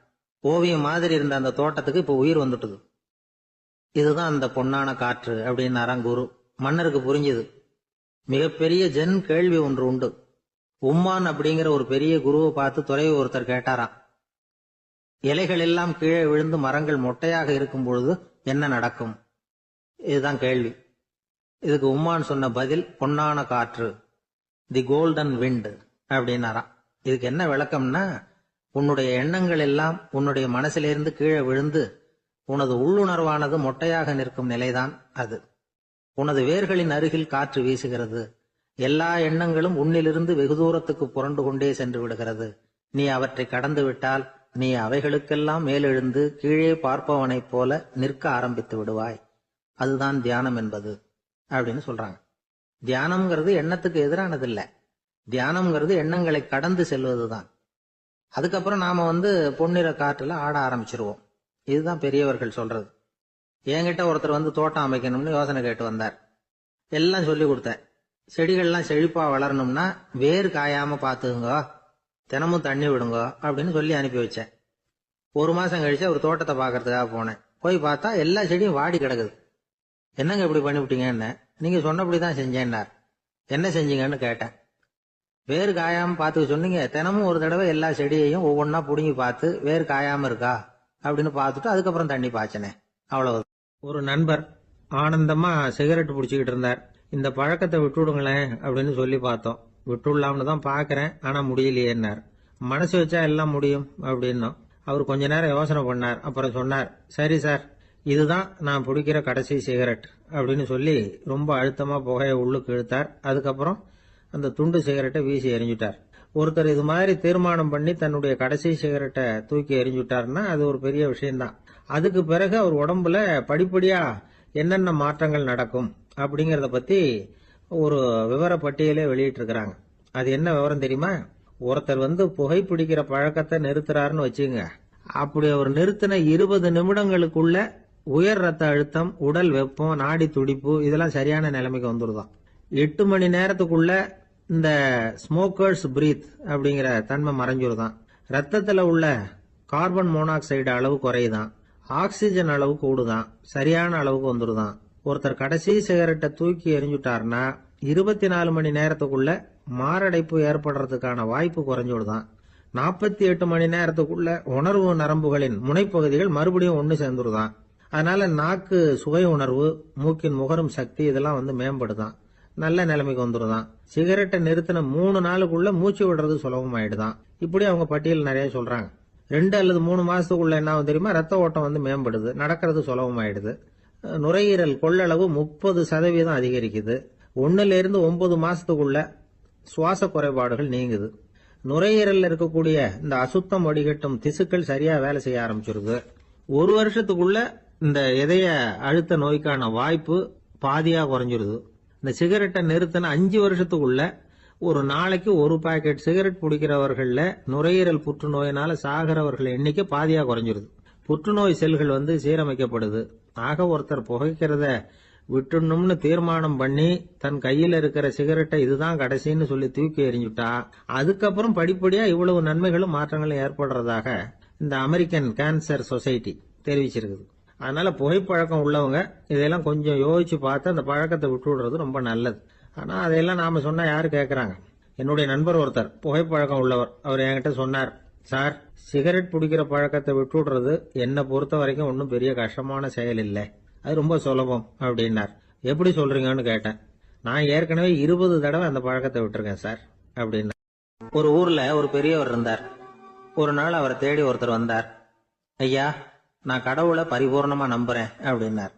ஓவியம் மாதிரி இருந்த அந்த தோட்டத்துக்கு இப்ப உயிர் வந்துட்டுது. இதுதான் அந்த பொன்னான காற்று அப்படின்னாராம் குரு. மன்னருக்கு புரிஞ்சுது. மிகப்பெரிய ஜென் கேள்வி ஒன்று உண்டு. உம்மான் அப்படிங்கிற ஒரு பெரிய குருவை பார்த்து துறவி ஒருத்தர் கேட்டாராம், இலைகள் எல்லாம் கீழே விழுந்து மரங்கள் மொட்டையாக இருக்கும் பொழுது என்ன நடக்கும்? இதுதான் கேள்வி. இதுக்கு உம்மான் சொன்ன பதில் பொன்னான காற்று, தி கோல்டன் விண்ட் அப்படின்னாராம். இதுக்கு என்ன விளக்கம்னா, உன்னுடைய எண்ணங்கள் எல்லாம் உன்னுடைய மனசிலிருந்து கீழே விழுந்து உனது உள்ளுணர்வானது மொட்டையாக நிற்கும் நிலைதான் அது. உனது வேர்களின் அருகில் காற்று வீசுகிறது. எல்லா எண்ணங்களும் உன்னிலிருந்து வெகு தூரத்துக்கு புரண்டு கொண்டே சென்று விடுகிறது. நீ அவற்றை கடந்து விட்டால் நீ அவைகளுக்கெல்லாம் மேலெழுந்து கீழே பார்ப்பவனைப் போல நிற்க ஆரம்பித்து விடுவாய். அதுதான் தியானம் என்பது அப்படின்னு சொல்றாங்க. தியானம்ங்கிறது எண்ணத்துக்கு எதிரானது இல்ல, தியானம்ங்கிறது எண்ணங்களை கடந்து செல்வதுதான். அதுக்கப்புறம் நாம பொன்னிற காற்றுல ஆட ஆரம்பிச்சிருவோம். இதுதான் பெரியவர்கள் சொல்றது. என்கிட்ட ஒருத்தர் தோட்டம் அமைக்கணும்னு யோசனை கேட்டு வந்தார். எல்லாம் சொல்லி கொடுத்தேன். செடிகள்லாம் செழிப்பா வளரணும்னா வேர் காயாம பாத்துக்குங்க, தினமும் தண்ணி விடுங்க அப்படின்னு சொல்லி அனுப்பி வச்சேன். 1 மாசம் கழிச்சு ஒரு தோட்டத்தை பாக்குறதுக்காக போனேன். போய் பார்த்தா எல்லா செடியும் வாடி கிடக்குது. என்னங்க இப்படி பண்ணிவிட்டீங்கன்னு. நீங்க சொன்னபடிதான் செஞ்சேன்னார். என்ன செஞ்சீங்கன்னு கேட்டேன். வேர் காயாம பாத்துக்க சொன்னீங்க, தினமும் ஒரு தடவை எல்லா செடியையும் ஒவ்வொன்னா புடுங்கி பார்த்து வேர் காயாம இருக்கா அப்படின்னு பார்த்துட்டு அதுக்கப்புறம் தண்ணி பாய்ச்சனே, அவ்வளவு. ஒரு நண்பர் ஆனந்தமா சிகரெட் பிடிச்சுக்கிட்டு இருந்தார். இந்த பழக்கத்தை விட்டுவிடுங்களேன் அப்படின்னு சொல்லி பார்த்தோம். விட்டுடலாம்னு தான் பாக்குறேன், ஆனா முடியலையேன்னார். மனசு வச்சா எல்லாம் முடியும் அப்படின்னும். அவர் கொஞ்ச நேரம் யோசனை பண்ணார். அப்புறம் சொன்னார், சரி சார், இதுதான் நான் பிடிக்கிற கடைசி சிகரெட் அப்படின்னு சொல்லி ரொம்ப அழுத்தமா புகையை உள்ளுக்கு இழுத்தார். அதுக்கப்புறம் அந்த துண்டு சிகரெட்டை வீசி எறிஞ்சுட்டார். ஒருத்தர் இது மாதிரி தீர்மானம் பண்ணி தன்னுடைய கடைசி சிகரெட்டை தூக்கி எறிஞ்சுட்டாருன்னா அது ஒரு பெரிய விஷயம்தான். அதுக்கு பிறகு அவர் உடம்புல படிப்படியா என்னென்ன மாற்றங்கள் நடக்கும் அப்படிங்கறத பத்தி ஒரு விவர பட்டியலே வெளியிட்டு இருக்கிறாங்க. அது என்ன விவரம் தெரியுமா? ஒருத்தர் புகைப்பிடிக்கிற பழக்கத்தை நிறுத்துறாருன்னு வச்சுங்க. அப்படி அவர் நிறுத்தின 20 நிமிடங்களுக்குள்ள உயர் ரத்த அழுத்தம், உடல் வெப்பம், நாடி துடிப்பு இதெல்லாம் சரியான நிலைமைக்கு வந்துருதான். 8 மணி நேரத்துக்குள்ள இந்த ஸ்மோக்கர்ஸ் பிரீத் அப்படிங்கிற தன்மை மறைஞ்சிருதான். ரத்தத்துல உள்ள கார்பன் மோனாக்சைடு அளவு குறையுதான். ஆக்சிஜன் அளவு கூடுதான். சரியான அளவுக்கு வந்துருதான். ஒருத்தர் கடைசி சிகரெட்டை தூக்கி எறிஞ்சுட்டாருன்னா 24 மணி நேரத்துக்குள்ள மாரடைப்பு ஏற்படுறதுக்கான வாய்ப்பு குறைஞ்சுடுதான். 48 மணி நேரத்துக்குள்ள உணர்வு நரம்புகளின் முனைப்பகுதிகள் மறுபடியும் ஒன்னு சேர்ந்துருதான். அதனால நாக்கு சுவை உணர்வு, மூக்கின் முகரும் சக்தி இதெல்லாம் மேம்படுதான். நல்ல நிலைமைக்கு வந்துருதான். சிகரெட்டை நிறுத்தின 3 நாளுக்குள்ள மூச்சு விடுறது சுலபமாயிடுதான். இப்படி அவங்க பட்டியல் நிறைய சொல்றாங்க. 2 அல்லது 3 மாசத்துக்குள்ள என்ன ஆகும் தெரியுமா? ரத்த ஓட்டம் மேம்படுது, நடக்கிறது சுலபமாயிடுது. நுரையீரல் கொள்ளளவு 30% அதிகரிக்குது. 1 இருந்து 9 மாசத்துக்குள்ள சுவாச குறைபாடுகள் நீங்குது. நுரையீரல்ல இருக்கக்கூடிய இந்த அசுத்தம் வடிகட்டும் திசுக்கள் சரியா வேலை செய்ய ஆரம்பிச்சிருது. 1 வருஷத்துக்குள்ள இந்த இதய அழுத்த நோய்க்கான வாய்ப்பு பாதியா குறைஞ்சிருது. இந்த சிகரெட்டை நிறுத்தின 5 வருஷத்துக்குள்ள ஒரு நாளைக்கு 1 பாக்கெட் சிகரெட் பிடிக்கிறவர்கள்ல நுரையீரல் புற்றுநோயினால சாகிறவர்கள் எண்ணிக்கை பாதியா குறைஞ்சிருது. புற்றுநோய் செல்கள் சீரமைக்கப்படுது. ஆக ஒருத்தர் புகைக்கிறத விட்டுணும்னு தீர்மானம் பண்ணி தன் கையில இருக்கிற சிகரெட்டை இதுதான் கடைசின்னு சொல்லி தூக்கி எறிஞ்சுட்டா அதுக்கப்புறம் படிப்படியா இவ்வளவு நன்மைகளும் மாற்றங்களும் ஏற்படுறதாக இந்த அமெரிக்கன் கேன்சர் சொசைட்டி தெரிவிச்சிருக்குது. அதனால புகைப்பழக்கம் உள்ளவங்க இதெல்லாம் கொஞ்சம் யோசிச்சு பார்த்து அந்த பழக்கத்தை விட்டு விடுறது ரொம்ப நல்லது. ஆனா அதையெல்லாம் நாம சொன்னா யாரு கேட்கறாங்க? என்னுடைய நண்பர் ஒருத்தர் புகைப்பழக்கம் உள்ளவர். அவர் என்கிட்ட சொன்னார், சார், சிகரெட் பிடிக்கிற பழக்கத்தை விட்டு விடுறது என்னை பொறுத்த வரைக்கும் ஒன்றும் பெரிய கஷ்டமான செயல் இல்லை, அது ரொம்ப சுலபம் அப்படின்னார். எப்படி சொல்றீங்கன்னு கேட்டேன். நான் ஏற்கனவே 20 தடவை அந்த பழக்கத்தை விட்டுருக்கேன் சார் அப்படின்னா. ஒரு ஊர்ல ஒரு பெரியவர் இருந்தார். ஒரு நாள் அவரை தேடி ஒருத்தர் வந்தார். ஐயா, நான் கடவுளை பரிபூர்ணமா நம்புறேன் அப்படின்னார்.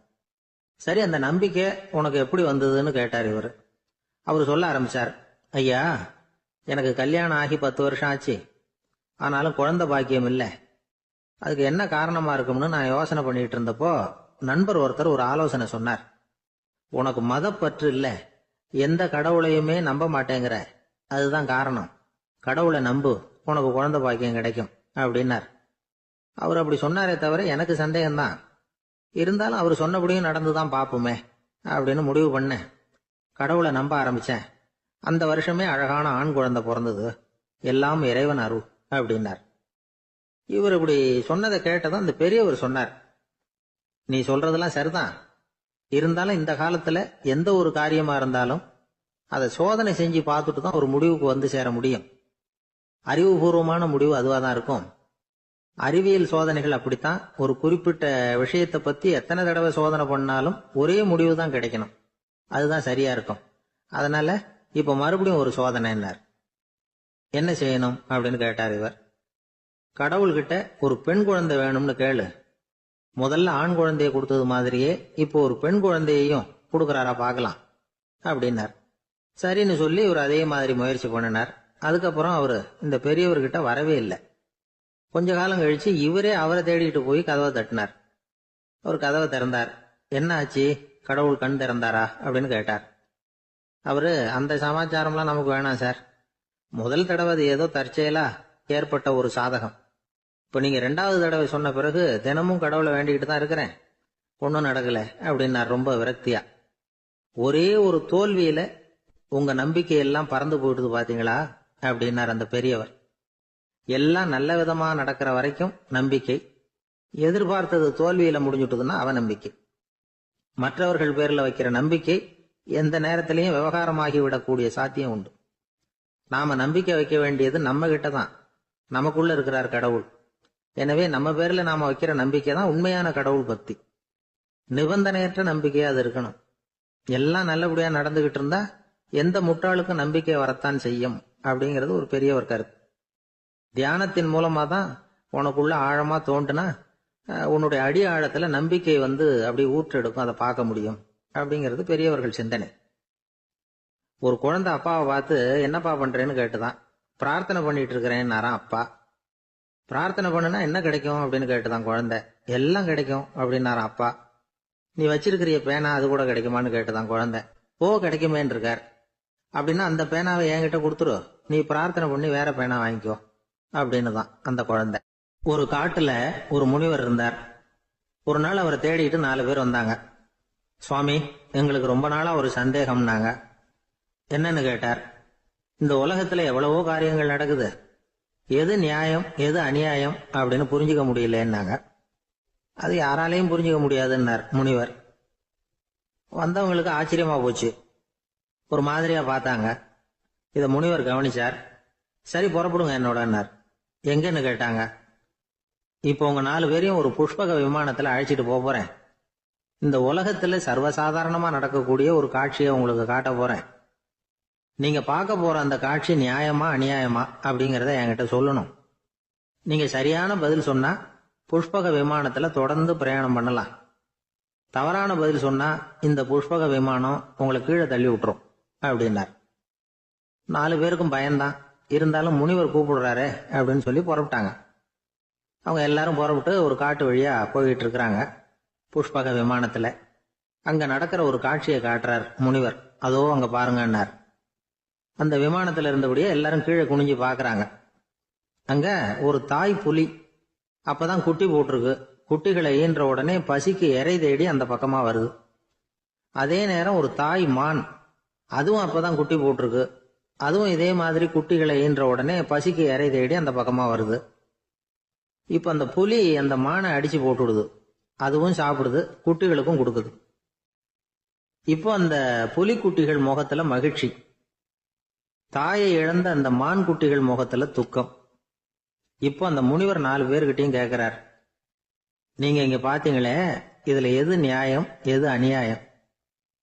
சரி, அந்த நம்பிக்கை உனக்கு எப்படி வந்ததுன்னு கேட்டார் இவர். அவர் சொல்ல ஆரம்பிச்சார், ஐயா, எனக்கு கல்யாணம் ஆகி 10 வருஷம் ஆச்சு, ஆனாலும் குழந்தை பாக்கியம் இல்லை. அதுக்கு என்ன காரணமா இருக்கும்னு நான் யோசனை பண்ணிட்டு இருந்தப்போ நண்பர் ஒருத்தர் ஒரு ஆலோசனை சொன்னார். உனக்கு மதப்பற்று இல்லை, எந்த கடவுளையுமே நம்ப மாட்டேங்கிற, அதுதான் காரணம். கடவுளை நம்பு, உனக்கு குழந்தை பாக்கியம் கிடைக்கும் அப்படின்னார். அவர் அப்படி சொன்னாரே தவிர எனக்கு சந்தேகம்தான். இருந்தாலும் அவர் சொன்னபடியும் நடந்துதான் பார்ப்போமே அப்படின்னு முடிவு பண்ணேன். கடவுளை நம்ப ஆரம்பிச்சேன். அந்த வருஷமே அழகான ஆண் குழந்தை பிறந்தது. எல்லாம் இறைவன் அருள் அப்படின்னார். இவர் இப்படி சொன்னதை கேட்டதும் அந்த பெரியவர் சொன்னார், நீ சொல்றதெல்லாம் சரிதான், இருந்தாலும் இந்த காலத்துல எந்த ஒரு காரியமா இருந்தாலும் அதை சோதனை செஞ்சு பார்த்துட்டு தான் ஒரு முடிவுக்கு சேர முடியும். அறிவுபூர்வமான முடிவு அதுவா தான் இருக்கும். அறிவியல் சோதனைகள் அப்படித்தான். ஒரு குறிப்பிட்ட விஷயத்தை பத்தி எத்தனை தடவை சோதனை பண்ணாலும் ஒரே முடிவு தான் கிடைக்கணும். அதுதான் சரியா இருக்கும். அதனால இப்ப மறுபடியும் ஒரு சோதனைன்னார். என்ன செய்யணும் அப்படின்னு கேட்டார் இவர். கடவுள்கிட்ட ஒரு பெண் குழந்தை வேணும்னு கேளு. முதல்ல ஆண் குழந்தைய கொடுத்தது மாதிரியே இப்போ ஒரு பெண் குழந்தையையும் கொடுக்கறாரா பார்க்கலாம் அப்படின்னார். சரின்னு சொல்லி இவர் அதே மாதிரி முயற்சி பண்ணினார். அதுக்கப்புறம் அவரு இந்த பெரியவர்கிட்ட வரவே இல்லை. கொஞ்ச காலம் கழிச்சு இவரே அவரை தேடிட்டு போய் கதவை தட்டினார். அவர் கதவை திறந்தார். என்ன ஆச்சு, கடவுள் கண் திறந்தாரா அப்படின்னு கேட்டார். அவரு, அந்த சமாச்சாரம்லாம் நமக்கு வேணாம் சார். முதல் தடவை அது ஏதோ தற்செயலா ஏற்பட்ட ஒரு சாதகம். இப்ப நீங்க 2வது தடவை சொன்ன பிறகு தினமும் கடவுளை வேண்டிக்கிட்டு தான் இருக்கிறேன், ஒன்னும் நடக்கல அப்படின்னார் ரொம்ப விரக்தியா. ஒரே ஒரு தோல்வியில உங்க நம்பிக்கையெல்லாம் பறந்து போயிடுது பாத்தீங்களா அப்படின்னார் அந்த பெரியவர். எல்லாம் நல்ல விதமா நடக்கிற வரைக்கும் நம்பிக்கை, எதிர்பார்த்தது தோல்வியில முடிஞ்சுட்டுதுன்னா அவநம்பிக்கை. மற்றவர்கள் பேர்ல வைக்கிற நம்பிக்கை எந்த நேரத்திலையும் விவகாரமாகி விடக்கூடிய சாத்தியம் உண்டு. நாம நம்பிக்கை வைக்க வேண்டியது நம்ம கிட்ட தான், நமக்குள்ள இருக்கிறார் கடவுள். எனவே நம்ம பேர்ல நாம வைக்கிற நம்பிக்கை தான் உண்மையான கடவுள் பக்தி. நிபந்தனையற்ற நம்பிக்கையா அது இருக்கணும். எல்லாம் நல்லபடியா நடந்துகிட்டு இருந்தா எந்த முட்டாளுக்கும் நம்பிக்கை வரத்தான் செய்யும் அப்படிங்கிறது ஒரு பெரியவர் கருத்து. தியானத்தின் மூலமா தான் உனக்குள்ள ஆழமா தோண்டுனா உன்னுடைய அடி ஆழத்துல நம்பிக்கை வந்து அப்படி ஊற்றெடுக்கும், அதை பார்க்க முடியும் அப்படிங்கிறது பெரியவர்கள் சிந்தனை. ஒரு குழந்தை அப்பாவை பார்த்து என்னப்பா பண்றேன்னு கேட்டுதான். பிரார்த்தனை பண்ணிட்டு இருக்கிறேன்னாராம் அப்பா. பிரார்த்தனை பண்ணுனா என்ன கிடைக்கும் அப்படின்னு கேட்டுதான் குழந்தை. எல்லாம் கிடைக்கும் அப்படின்னாராம் அப்பா. நீ வச்சிருக்கிறிய பேனா அது கூட கிடைக்குமான்னு கேட்டுதான் குழந்தை. கிடைக்குமேன்னு இருக்கார். அப்படின்னா அந்த பேனாவை என்கிட்ட கொடுத்துரு, நீ பிரார்த்தனை பண்ணி வேற பேனா வாங்கிக்கோ அப்படின்னு தான் அந்த குழந்தை. ஒரு காட்டுல ஒரு முனிவர் இருந்தார். ஒரு நாள் அவரை தேடிட்டு 4 பேர் வந்தாங்க. சுவாமி, எங்களுக்கு ரொம்ப நாளா ஒரு சந்தேகம்னாங்க. என்னன்னு கேட்டார். இந்த உலகத்துல எவ்வளவோ காரியங்கள் நடக்குது, எது நியாயம் எது அநியாயம் அப்படின்னு புரிஞ்சுக்க முடியலன்னாங்க. அது யாராலையும் புரிஞ்சுக்க முடியாதுன்னார் முனிவர். வந்தவங்களுக்கு ஆச்சரியமா போச்சு, ஒரு மாதிரியா பார்த்தாங்க. இத முனிவர் கவனிச்சார். சரி புறப்படுங்க என்னோடன்னார். எங்கன்னு கேட்டாங்க. இப்போ உங்க 4 பேரையும் ஒரு புஷ்பக விமானத்துல அழைச்சிட்டு போறேன். இந்த உலகத்துல சர்வசாதாரணமா நடக்கக்கூடிய ஒரு காட்சியை உங்களுக்கு காட்ட போறேன். நீங்க பார்க்க போற அந்த காட்சி நியாயமா அநியாயமா அப்படிங்கறத என்கிட்ட சொல்லணும். நீங்க சரியான பதில் சொன்னா புஷ்பக விமானத்துல தொடர்ந்து பிரயாணம் பண்ணலாம். தவறான பதில் சொன்னா இந்த புஷ்பக விமானம் உங்களை கீழே தள்ளி விட்டுரும் அப்படின்னார். 4 பேருக்கும் பயம்தான். இருந்தாலும் முனிவர் கூப்பிடுறாரு அப்படின்னு சொல்லி புறப்பட்டாங்க. அவங்க எல்லாரும் புறப்பட்டு ஒரு காட்டு வழியா போயிட்டு இருக்கிறாங்க புஷ்பக விமானத்துல. அங்க நடக்கிற ஒரு காட்சியை காட்டுறார் முனிவர். அதோ அங்க பாருங்கன்னார். அந்த விமானத்துல இருந்தபடியே எல்லாரும் கீழே குனிஞ்சு பாக்குறாங்க. அங்க ஒரு தாய் புலி அப்பதான் குட்டி போட்டிருக்கு. குட்டிகளை ஈன்ற உடனே பசிக்கு இறை தேடி அந்த பக்கமா வருது. அதே நேரம் ஒரு தாய் மான், அதுவும் அப்பதான் குட்டி போட்டிருக்கு. அதுவும் இதே மாதிரி குட்டிகளை ஈன்ற உடனே பசிக்கு இறை தேடி அந்த பக்கமா வருது. இப்ப அந்த புலி அந்த மானை அடிச்சு போட்டுடுது. அதுவும் சாப்பிடுது, குட்டிகளுக்கும் கொடுக்குது. இப்போ அந்த புலிக்குட்டிகள் முகத்துல மகிழ்ச்சி, தாயை இழந்த அந்த மான் குட்டிகள் முகத்துல துக்கம். இப்போ அந்த முனிவர் 4 பேர்கிட்டையும் கேட்கிறார், நீங்க இங்க பாத்தீங்களே, இதுல எது நியாயம் எது அநியாயம்?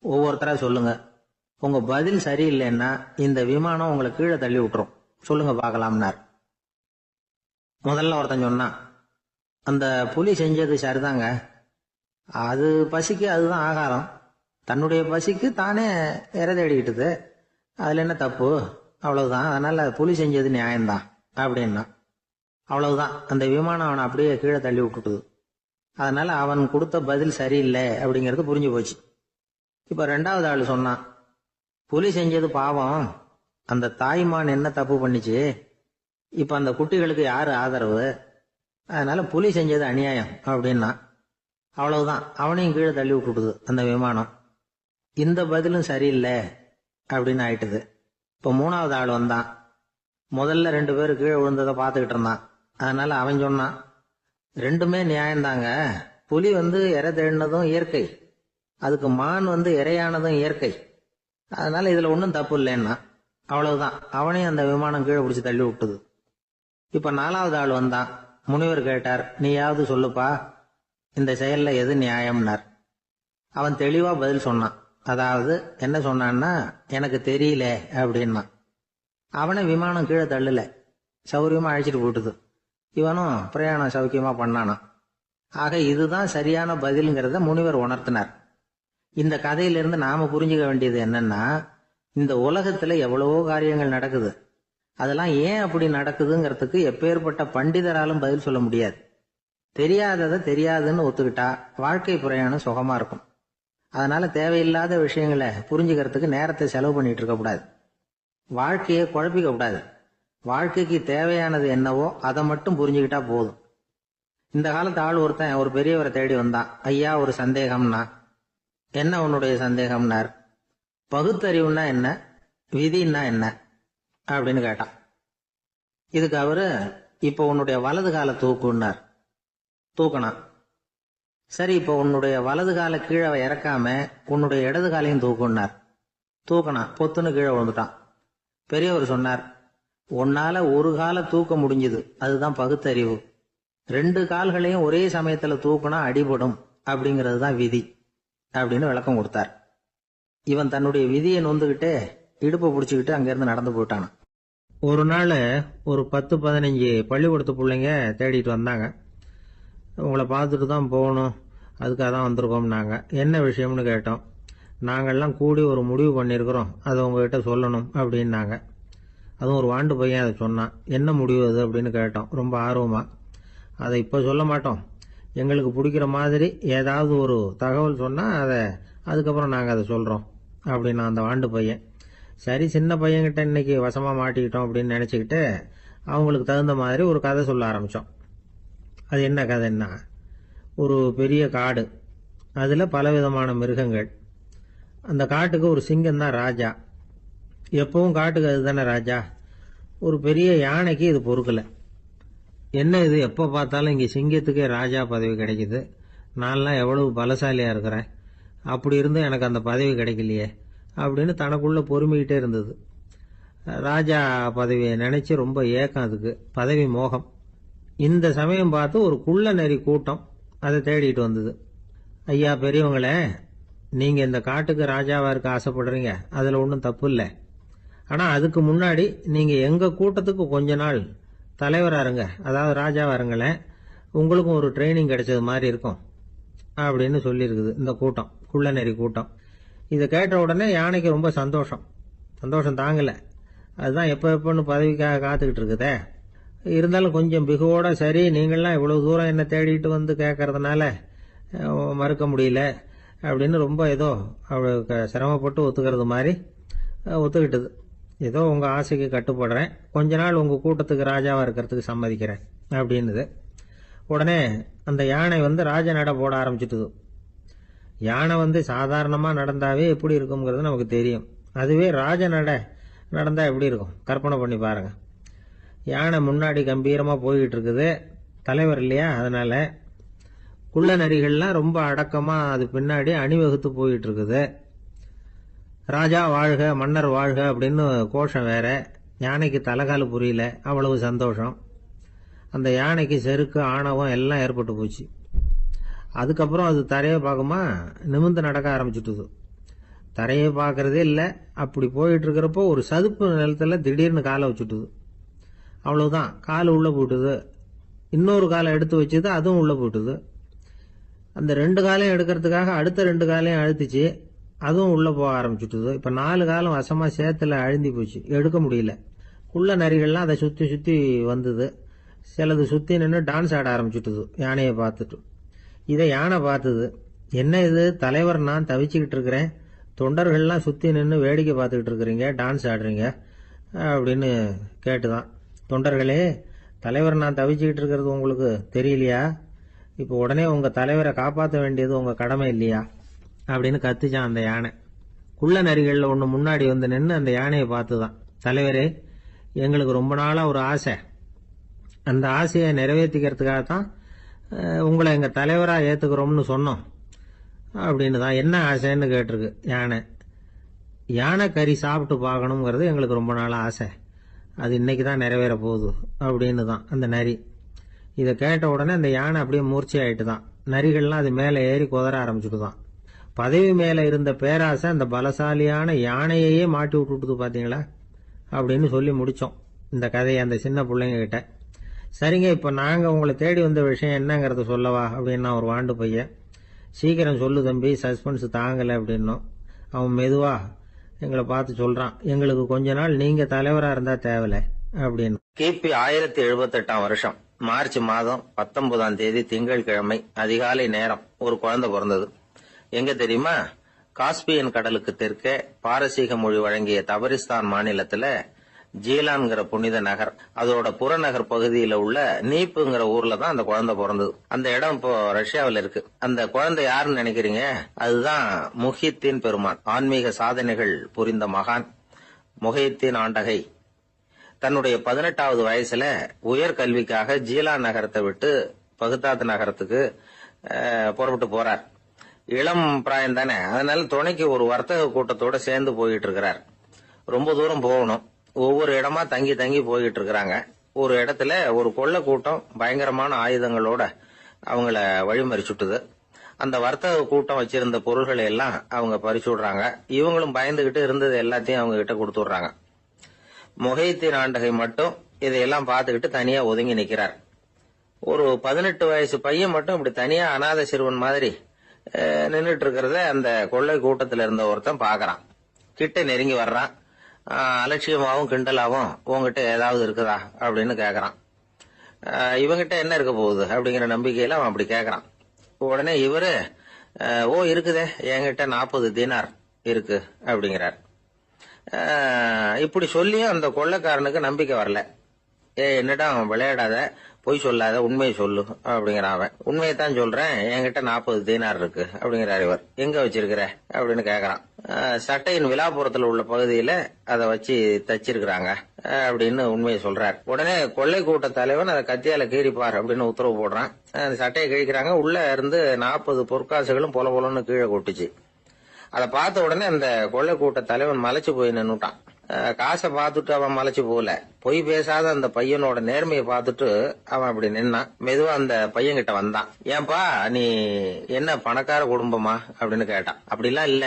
ஒவ்வொருத்தரா சொல்லுங்க. உங்க பதில் சரியில்லைன்னா இந்த விமானம் உங்களை கீழே தள்ளி விட்டுரும், சொல்லுங்க பார்க்கலாம்னார். முதல்ல ஒருத்தன் சொன்னான், அந்த புலி செஞ்சது சரிதாங்க. அது பசிக்கு அதுதான் ஆகாரம். தன்னுடைய பசிக்கு தானே இறை தேடிக்கிட்டது, அதுல என்ன தப்பு? அவ்வளவுதான். அதனால புலி செஞ்சது நியாயம்தான் அப்படின்னா. அவ்வளவுதான், அந்த விமானம் அவனை அப்படியே கீழே தள்ளி விட்டுட்டுது. அதனால அவன் கொடுத்த பதில் சரியில்லை அப்படிங்கிறது புரிஞ்சு போச்சு. இப்ப 2வது ஆள் சொன்னான், புலி செஞ்சது பாவம், அந்த தாய்மான் என்ன தப்பு பண்ணிச்சு? இப்ப அந்த குட்டிகளுக்கு யாரு ஆதரவு? அதனால புலி செஞ்சது அநியாயம் அப்படின்னா. அவ்வளவுதான், அவனையும் கீழே தள்ளி விட்டுடுது அந்த விமானம். இந்த பதிலும் சரியில்லை அப்படின்னு ஆயிட்டுது. இப்ப 3வது ஆள் வந்தான். முதல்ல 2 பேர் கீழே விழுந்ததை பார்த்துக்கிட்டு இருந்தான். அதனால அவன் சொன்னான், ரெண்டுமே நியாயம்தாங்க. புலி இறை தேடினதும் இயற்கை, அதுக்கு மான் இறையானதும் இயற்கை. அதனால இதுல ஒன்றும் தப்பு இல்லைன்னா. அவ்வளவுதான், அவனையும் அந்த விமானம் கீழே பிடிச்சி தள்ளி விட்டுது. இப்ப 4வது ஆள் வந்தான். முனிவர் கேட்டார், நீயாவது சொல்லுப்பா, இந்த செயல்ல எது நியாயம்னார். அவன் தெளிவா பதில் சொன்னான். அதாவது என்ன சொன்னான்னா, எனக்கு தெரியல அப்படின்னா. அவனை விமானம் கீழே தள்ளல, சௌரியமா அழைச்சிட்டு போட்டுது. இவனும் பிரயாணம் சௌக்கியமா பண்ணானான். ஆக இதுதான் சரியான பதில்ங்கிறத முனிவர் உணர்த்தினார். இந்த கதையிலிருந்து நாம புரிஞ்சுக்க வேண்டியது என்னன்னா, இந்த உலகத்துல எவ்வளவோ காரியங்கள் நடக்குது. அதெல்லாம் ஏன் அப்படி நடக்குதுங்கிறதுக்கு எப்பேற்பட்ட பண்டிதராலும் பதில் சொல்ல முடியாது. தெரியாததை தெரியாதுன்னு ஒத்துக்கிட்டா வாழ்க்கை பிரயாணம் சுகமா இருக்கும். அதனால தேவையில்லாத விஷயங்களை புரிஞ்சுக்கிறதுக்கு நேரத்தை செலவு பண்ணிட்டு இருக்க கூடாது. வாழ்க்கையை குழப்பிக்க கூடாது. வாழ்க்கைக்கு தேவையானது என்னவோ அதை மட்டும் புரிஞ்சுக்கிட்டா போதும். இந்த காலத்து ஆள் ஒருத்தன் ஒரு பெரியவரை தேடி வந்தான். ஐயா, ஒரு சந்தேகம்னா. என்ன உன்னுடைய சந்தேகம்னார். பகுத்தறிவுன்னா என்ன, விதின்னா என்ன அப்படின்னு கேட்டான். இதுக்கு அவரு, இப்போ உன்னுடைய வலது கால தூக்குன்னார். தூக்கினான். சரி, இப்போ உன்னுடைய வலது கால கீழே இறக்காம உன்னுடைய இடது காலையும் தூக்குன்னார். தூக்கினான். பொத்துன்னு கீழே விழுந்துட்டான். பெரியவர் சொன்னார், உன்னால ஒரு காலை தூக்க முடிஞ்சது, அதுதான் பகுத்தறிவு. 2 கால்களையும் ஒரே சமயத்துல தூக்குனா அடிபடும், அப்படிங்கிறது தான் விதி அப்படின்னு விளக்கம் கொடுத்தார். இவன் தன்னுடைய விதியை நொந்துகிட்டே இடுப்பை பிடிச்சுக்கிட்டு அங்கிருந்து நடந்து போயிட்டான். ஒரு நாள் ஒரு 10-15 பள்ளிக்கூடத்து பிள்ளைங்க தேடிட்டு வந்தாங்க. உங்களை பார்த்துட்டு தான் போகணும், அதுக்காக தான் வந்திருக்கோம்னாங்க. என்ன விஷயம்னு கேட்டோம். நாங்கள்லாம் கூடி ஒரு முடிவு பண்ணியிருக்கிறோம், அதை உங்ககிட்ட சொல்லணும் அப்படின்னாங்க. அதுவும் ஒரு வாண்டு பையன் அதை சொன்னான். என்ன முடிவு அது அப்படின்னு கேட்டோம் ரொம்ப ஆர்வமா. அதை இப்போ சொல்ல மாட்டோம், எங்களுக்கு பிடிக்கிற மாதிரி ஏதாவது ஒரு தகவல் சொன்னால் அதுக்கப்புறம் நாங்கள் அதை சொல்கிறோம் அப்படின்னா அந்த வாண்டு பையன். சரி, சின்ன பையன்கிட்ட இன்னைக்கு வசமாக மாட்டிக்கிட்டோம் அப்படின்னு நினச்சிக்கிட்டு அவங்களுக்கு தகுந்த மாதிரி ஒரு கதை சொல்ல ஆரம்பித்தோம். அது என்ன கதைன்னா, ஒரு பெரிய காடு, அதில் பலவிதமான மிருகங்கள். அந்த காட்டுக்கு ஒரு சிங்கம் தான் ராஜா. எப்பவும் காட்டுக்கு அதுதானே ராஜா. ஒரு பெரிய யானைக்கு இது பொறுக்கலை. என்ன இது, எப்போ பார்த்தாலும் இங்கே சிங்கத்துக்கே ராஜா பதவி கிடைக்குது, நான்லாம் எவ்வளவு பலசாலியாக இருக்கிறேன், அப்படி இருந்தும் எனக்கு அந்த பதவி கிடைக்கலையே அப்படின்னு தனக்குள்ளே பொறுமிக்கிட்டே இருந்தது. ராஜா பதவியை நினச்சி ரொம்ப ஏக்கம், அதுக்கு பதவி மோகம். இந்த சமயம் பார்த்து ஒரு குள்ள நரி கூட்டம் அதை தேடிட்டு வந்தது. ஐயா பெரியவங்களே, நீங்கள் இந்த காட்டுக்கு ராஜாவாக இருக்க ஆசைப்படுறீங்க, அதில் ஒன்றும் தப்பு இல்லை. ஆனால் அதுக்கு முன்னாடி நீங்கள் எங்கள் கூட்டத்துக்கு கொஞ்ச நாள் தலைவராக இருங்க, அதாவது ராஜாவாக இருங்களேன், உங்களுக்கும் ஒரு ட்ரைனிங் கிடைச்சது மாதிரி இருக்கும் அப்படின்னு சொல்லியிருக்குது இந்த கூட்டம், குள்ள நரி கூட்டம். இதை கேட்ட உடனே யானைக்கு ரொம்ப சந்தோஷம் தாங்கலை. அதுதான் எப்போன்னு பதவிக்காக காத்துக்கிட்டு இருக்குதே. இருந்தாலும் கொஞ்சம் பிகுவோட, சரி நீங்கள்லாம் இவ்வளவு தூரம் என்ன தேடிட்டு வந்து கேட்கறதுனால மறுக்க முடியல அப்படின்னு ரொம்ப ஏதோ அவளுக்கு சிரமப்பட்டு ஒத்துக்கிறது மாதிரி ஒத்துக்கிட்டது. ஏதோ உங்கள் ஆசைக்கு கட்டுப்படுறேன், கொஞ்ச நாள் உங்கள் கூட்டத்துக்கு ராஜாவாக இருக்கிறதுக்கு சம்மதிக்கிறேன் அப்படின்னுது. உடனே அந்த யானை ராஜ நட போட ஆரம்பிச்சுட்டுது. யானை சாதாரணமாக நடந்தாவே எப்படி இருக்குங்கிறது நமக்கு தெரியும். அதுவே ராஜ நட நடந்தால் எப்படி இருக்கும் கற்பனை பண்ணி பாருங்க. யானை முன்னாடி கம்பீரமாக போய்கிட்டு இருக்குது, தலைவர் இல்லையா, அதனால குள்ள நரிகள்லாம் ரொம்ப அடக்கமாக அது பின்னாடி அணிவகுத்து போயிட்டு இருக்குது. ராஜா வாழ்க, மன்னர் வாழ்க அப்படின்னு கோஷம் வேற. யானைக்கு தலைகால புரியல, அவ்வளவு சந்தோஷம். அந்த யானைக்கு செருக்கு, ஆணவம் எல்லாம் ஏற்பட்டு போச்சு. அதுக்கப்புறம் அது தரையை பார்க்குமா, நிமிர்ந்து நடக்க ஆரம்பிச்சுட்டுது. தரையை பார்க்கறதே இல்லை. அப்படி போயிட்டு இருக்கிறப்போ ஒரு சதுப்பு நிலத்தில் திடீர்னு காலை வச்சுட்டுது. அவ்வளவுதான், கால் உள்ளே போயிட்டுது. இன்னொரு காலை எடுத்து வச்சுது, அதுவும் உள்ளே போயிட்டுது. அந்த 2 காலையும் எடுக்கிறதுக்காக அடுத்த 2 காலையும் அழுத்திச்சு, அதுவும் உள்ளே போக ஆரம்பிச்சுட்டுது. இப்போ 4 காலம் வசமாக சேத்துல அழுந்தி போச்சு, எடுக்க முடியல. குள்ள நரிகள்லாம் அதை சுற்றி சுற்றி வந்தது. சிலது சுற்றி நின்று டான்ஸ் ஆட ஆரம்பிச்சுட்டுது யானையை பார்த்துட்டு. இதை யானை பார்த்தது. என்ன இது, தலைவர் நான் தவிச்சுக்கிட்டு இருக்கிறேன், தொண்டர்கள்லாம் சுற்றி நின்று வேடிக்கை பார்த்துக்கிட்டு இருக்கிறீங்க, டான்ஸ் ஆடுறீங்க அப்படின்னு கேட்டுதான். தொண்டர்களே, தலைவர் நான் தவிச்சுக்கிட்டு இருக்கிறது உங்களுக்கு தெரியலையா? இப்போ உடனே உங்கள் தலைவரை காப்பாற்ற வேண்டியது உங்கள் கடமை இல்லையா அப்படின்னு கத்துச்சான் அந்த யானை. குள்ள நரிகளில் ஒன்று முன்னாடி நின்று அந்த யானையை பார்த்து தான், தலைவரே எங்களுக்கு ரொம்ப நாளாக ஒரு ஆசை, அந்த ஆசையை நிறைவேற்றிக்கிறதுக்காகத்தான் உங்களை எங்கள் தலைவராக ஏற்றுக்கிறோம்னு சொன்னோம் அப்படின்னு தான். என்ன ஆசைன்னு கேட்டிருக்கு யானை. யானை கறி சாப்பிட்டு பார்க்கணுங்கிறது எங்களுக்கு ரொம்ப நாளாக ஆசை, அது இன்னைக்கு தான் நிறைவேற போகுது அப்படின்னு தான் அந்த நரி. இதை கேட்ட உடனே அந்த யானை அப்படியே மூர்ச்சி ஆயிட்டு தான். நரிகள்லாம் அது மேலே ஏறி குதற ஆரம்பிச்சுட்டு தான். பதவி மேலே இருந்த பேராசை அந்த பலசாலியான யானையையே மாட்டி விட்டுட்டுது பார்த்தீங்களா அப்படின்னு சொல்லி முடித்தோம் இந்த கதையை அந்த சின்ன பிள்ளைங்க கிட்ட. சரிங்க, இப்போ நாங்கள் உங்களை தேடி வந்த விஷயம் என்னங்கிறத சொல்லவா அப்படின்னா ஒரு வாண்டு பையன். சீக்கிரம் சொல்லு தம்பி, சஸ்பென்ஸ் தாங்கலை அப்படின்னோம். அவன் மெதுவா எங்களை பார்த்து சொல்றான், எங்களுக்கு கொஞ்ச நாள் நீங்க தலைவரா இருந்தா தேவலை அப்படின்னு. கிபி 1078 வருஷம் மார்ச் மாதம் 19ஆம் தேதி திங்கட்கிழமை அதிகாலை நேரம் ஒரு குழந்தை பிறந்தது. எங்க தெரியுமா? காஸ்பியன் கடலுக்கு தெற்கே பாரசீக மொழி வழங்கிய தபரிஸ்தான் மாநிலத்துல ஜீலான்கிற புனித நகர், அதோட புறநகர் பகுதியில உள்ள நீப்புங்கிற ஊர்ல தான் அந்த குழந்தை பிறந்தது. அந்த இடம் இப்போ ரஷ்யாவில் இருக்கு. அந்த குழந்தை யாருன்னு நினைக்கிறீங்க? அதுதான் முஹித்தீன் பெருமான், ஆன்மீக சாதனைகள் புரிந்த மகான் முஹித்தீன் ஆண்டகை. தன்னுடைய 18வது வயசுல உயர்கல்விக்காக ஜீலான் நகரத்தை விட்டு பகுதாத் நகரத்துக்கு புறப்பட்டு போறார். இளம் பிராயம் தானே, அதனால துணைக்கு ஒரு வர்த்தக கூட்டத்தோட சேர்ந்து போயிட்டு இருக்கிறார். ரொம்ப தூரம் போகணும், ஒவ்வொரு இடமா தங்கி தங்கி போயிட்டு இருக்கிறாங்க. ஒரு இடத்துல ஒரு கொள்ளை கூட்டம் பயங்கரமான ஆயுதங்களோட அவங்கள வழிமறிச்சுட்டுது. அந்த வர்த்தக கூட்டம் வச்சிருந்த பொருள்களை எல்லாம் அவங்க பறிச்சு விடுறாங்க. இவங்களும் பயந்துகிட்டு இருந்தது எல்லாத்தையும் அவங்க கிட்ட கொடுத்துடுறாங்க. முகைத்தீன் ஆண்டகை மட்டும் இதையெல்லாம் பார்த்துக்கிட்டு தனியா ஒதுங்கி நிக்கிறார். ஒரு 18 வயசு பையன் மட்டும் இப்படி தனியா அனாதை சிறுவன் மாதிரி நின்றுட்டு இருக்கிறத அந்த கொள்ளை கூட்டத்துல இருந்த ஒருத்தன் பாக்குறான். கிட்ட நெருங்கி வர்றான். அலட்சியமாவும் கிண்டலாவும் உங்ககிட்ட ஏதாவது இருக்குதா அப்படின்னு கேக்குறான். இவங்கிட்ட என்ன இருக்க போகுது அப்படிங்கிற நம்பிக்கையில அவன் அப்படி கேக்குறான். உடனே இவரு ஓ இருக்குதே, என்கிட்ட 40 தீனார் இருக்கு அப்படிங்கிறார். இப்படி சொல்லியும் அந்த கொள்ளைக்காரனுக்கு நம்பிக்கை வரல. என்னடா அவன் விளையாடாத, பொய் சொல்லாத, உண்மையை சொல்லு அப்படிங்கிறான். அவன் உண்மையைத்தான் சொல்றேன், என்கிட்ட 40 தீனார் இருக்கு அப்படிங்கிறார். இவர் எங்க வச்சிருக்கிற அப்படின்னு கேக்குறான். சட்டையின் விழாப்புறத்துல உள்ள பகுதியில அதை வச்சு தச்சிருக்கிறாங்க அப்படின்னு உண்மையை சொல்றார். உடனே கொள்ளை கூட்ட தலைவன் அதை கத்தியால கீறிப்பார் அப்படின்னு உத்தரவு போடுறான். அந்த சட்டையை கிழிக்கிறாங்க. உள்ள இருந்து 40 பொற்காசுகளும் பொல பொலன்னு கீழே கொட்டுச்சு. அதை பார்த்த உடனே அந்த கொள்ளை கூட்ட தலைவன் மலைச்சு போய் நின்னுட்டான். காசை பார்த்துட்டு அவன் மலைச்சு போல, பொய் பேசாத அந்த பையனோட நேர்மையை பார்த்துட்டு அவன் அப்படி நின்னான். மெதுவா அந்த பையன் கிட்ட வந்தான். ஏன்பா நீ என்ன பணக்கார குடும்பமா அப்படின்னு கேட்டான். அப்படிலாம் இல்ல,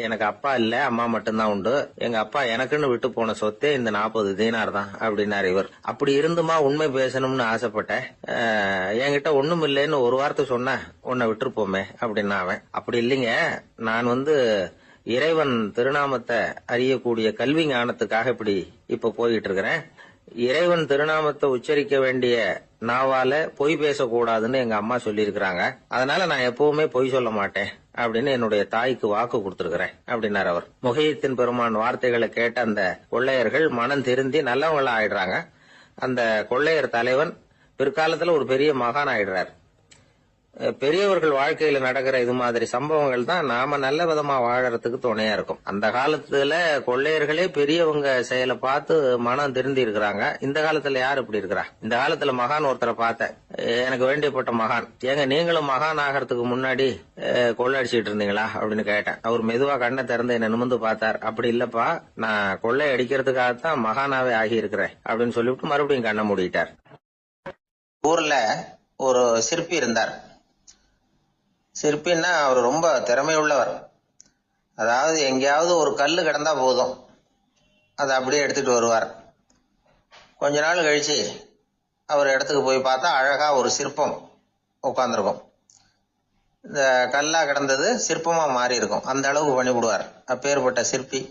எனக்கு அப்பா இல்ல, அம்மா மட்டும்தான் உண்டு. எங்க அப்பா எனக்குன்னு விட்டு போன சொத்தே இந்த 40 தீனார் தான் அப்படின்னாரு இவர். அப்படி இருந்துமா உண்மை பேசணும்னு ஆசைப்பட்டேன். என்கிட்ட ஒண்ணும் இல்லைன்னு ஒரு வார்த்தை சொன்ன உன்னை விட்டுருப்போமே அப்படின்னா அவன். அப்படி இல்லைங்க, நான் இறைவன் திருநாமத்தை அறியக்கூடிய கல்வி ஞானத்துக்காக இப்ப போயிட்டு இருக்கிறேன். இறைவன் திருநாமத்தை உச்சரிக்க வேண்டிய நாவால பொய் பேசக்கூடாதுன்னு எங்க அம்மா சொல்லியிருக்கிறாங்க. அதனால நான் எப்பவுமே பொய் சொல்ல மாட்டேன் அப்படின்னு என்னுடைய தாய்க்கு வாக்கு கொடுத்திருக்கிறேன் அப்படின்னாரு அவர். முகையத்தின் பெருமான் வார்த்தைகளை கேட்ட அந்த கொள்ளையர்கள் மனம் திருந்தி நல்லவங்களா ஆயிடுறாங்க. அந்த கொள்ளையர் தலைவன் பிற்காலத்துல ஒரு பெரிய மகான் ஆயிடுறார். பெரியவர்கள் வாழ்க்கையில நடக்கிற இது மாதிரி சம்பவங்கள் தான் நாம நல்ல விதமா வாழறதுக்கு துணையா இருக்கும். அந்த காலத்துல கொள்ளையர்களே பெரியவங்க செயலை பார்த்து மனம் திருந்தி இருக்கிறாங்க. இந்த காலத்துல யார் இப்படி இருக்கிறா? இந்த காலத்துல மகான் ஒருத்தரை பார்த்தேன், எனக்கு வேண்டியப்பட்ட மகான். ஏங்க நீங்களும் மகான் ஆகிறதுக்கு முன்னாடி கொள்ளை அடிச்சுட்டு இருந்தீங்களா அப்படின்னு கேட்டேன். அவர் மெதுவா கண்ணை திறந்து என்ன நிமிந்து பார்த்தார். அப்படி இல்லப்பா, நான் கொள்ளை அடிக்கிறதுக்காகத்தான் மகானாவே ஆகி இருக்கிறேன் அப்படின்னு சொல்லிவிட்டு மறுபடியும் கண்ணை மூடிட்டார். ஊர்ல ஒரு சிற்பி இருந்தார். சிற்பின்னா அவர் ரொம்ப திறமை உள்ளவர். அதாவது எங்கேயாவது ஒரு கல்லு கிடந்தா போதும், அதை அப்படியே எடுத்துட்டு வருவார். கொஞ்ச நாள் கழிச்சு அவர் இடத்துக்கு போய் பார்த்தா அழகா ஒரு சிற்பம் உட்கார்ந்துருக்கும். இந்த கல்லா கிடந்தது சிற்பமா மாறி இருக்கும். அந்த அளவுக்கு பண்ணிவிடுவார். அப்பேற்பட்ட சிற்பி.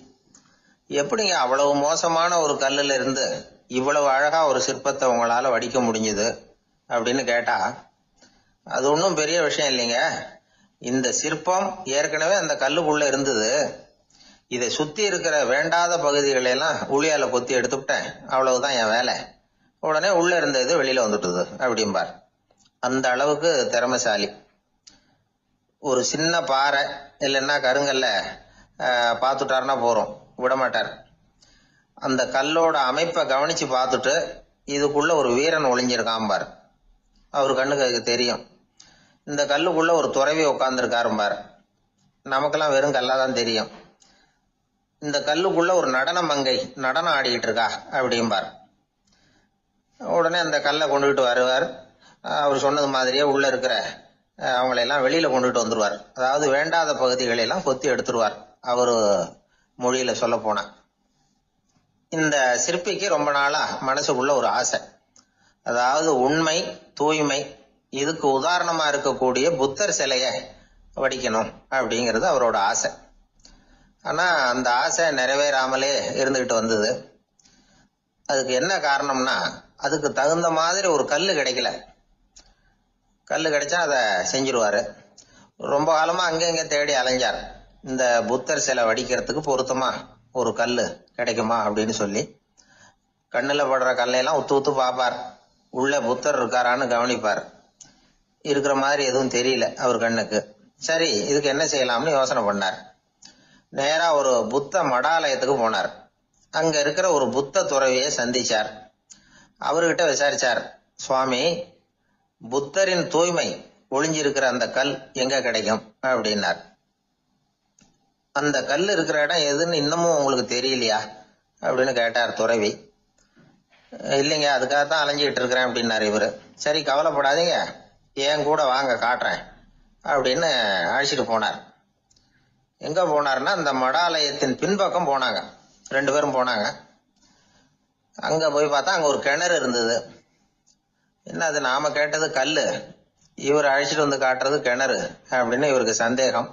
எப்படிங்க அவ்வளவு மோசமான ஒரு கல்லுல இருந்து இவ்வளவு அழகா ஒரு சிற்பத்தை உங்களால வடிக்க முடிஞ்சது அப்படின்னு கேட்டா, அது ஒன்றும் பெரிய விஷயம் இல்லைங்க. இந்த சிற்பம் ஏற்கனவே அந்த கல்லுக்குள்ள இருந்தது. இதை சுத்தி இருக்கிற வேண்டாத பகுதிகளை எல்லாம் உளியால கொத்தி எடுத்துட்டேன், அவ்வளவுதான் என் வேலை. உடனே உள்ள இருந்த இது வெளியில வந்துட்டுது அப்படிம்பார். அந்த அளவுக்கு திறமைசாலி. ஒரு சின்ன பாறை இல்லைன்னா கருங்கல்ல பார்த்துட்டாருன்னா போறோம், விடமாட்டார். அந்த கல்லோட அமைப்பை கவனிச்சு பார்த்துட்டு இதுக்குள்ள ஒரு வீரன் ஒளிஞ்சிருக்காம்பார். அவர் கண்ணுக்கு அதுக்கு தெரியும். இந்த கல்லுக்குள்ள ஒரு துறவி உட்கார்ந்துருக்காரும்பார். நமக்கெல்லாம் வெறும் கல்லாதான் தெரியும். இந்த கல்லுக்குள்ள ஒரு நடன மங்கை நடனம் ஆடிக்கிட்டு இருக்கா அப்படிம்பார். உடனே அந்த கல்லை கொண்டுகிட்டு வருவார். அவர் சொன்னது மாதிரியே உள்ள இருக்கிற அவங்களையெல்லாம் வெளியில கொண்டுகிட்டு வந்துருவார். அதாவது வேண்டாத பகுதிகளெல்லாம் கொத்தி எடுத்துருவார். அவரு மொழியில சொல்ல போனா. இந்த சிற்பிக்கு ரொம்ப நாளா மனசுக்குள்ள ஒரு ஆசை. அதாவது உண்மை, தூய்மை, இதுக்கு உதாரணமா இருக்கக்கூடிய புத்தர் சிலைய வடிக்கணும் அப்படிங்கிறது அவரோட ஆசை. ஆனா அந்த ஆசை நிறைவேறாமலே இருந்துகிட்டு வந்தது. அதுக்கு என்ன காரணம்னா, அதுக்கு தகுந்த மாதிரி ஒரு கல்லு கிடைக்கல. கல்லு கிடைச்சா அதை செஞ்சிருவாரு. ரொம்ப காலமா அங்கங்க தேடி அலைஞ்சார். இந்த புத்தர் சிலை வடிக்கிறதுக்கு பொருத்தமா ஒரு கல்லு கிடைக்குமா அப்படின்னு சொல்லி கண்ணுல படுற கல்லையெல்லாம் உத்து உத்து பார்ப்பார். உள்ள புத்தர் இருக்காரான்னு கவனிப்பார். இருக்கிற மாதிரி எதுவும் தெரியல அவர் கண்ணுக்கு. சரி, இதுக்கு என்ன செய்யலாம்னு யோசனை பண்ணார். நேரா ஒரு புத்த மடாலயத்துக்கு போனார். அங்க இருக்கிற ஒரு புத்த துறவியை சந்திச்சார். அவர்கிட்ட விசாரிச்சார், சுவாமி, புத்தரின் தூய்மை ஒளிஞ்சிருக்கிற அந்த கல் எங்க கிடைக்கும் அப்படின்னார். அந்த கல் இருக்கிற இடம் எதுன்னு இன்னமும் உங்களுக்கு தெரியலையா அப்படின்னு கேட்டார் துறவி. இல்லைங்க, அதுக்காகத்தான் அலைஞ்சிட்டு இருக்கிறேன் அப்படின்னாரு இவரு. சரி, கவலைப்படாதீங்க, என் கூட வாங்க காட்டுறேன் அப்படின்னு அழைச்சிட்டு போனார். எங்க போனார்னா அந்த மடாலயத்தின் பின்பக்கம் போனாங்க. 2 பேரும் போனாங்க. அங்க போய் பார்த்தா அங்க ஒரு கிணறு இருந்தது. என்ன அது, நாம கேட்டது கல்லு, இவர் அழைச்சிட்டு வந்து காட்டுறது கிணறு அப்படின்னு இவருக்கு சந்தேகம்.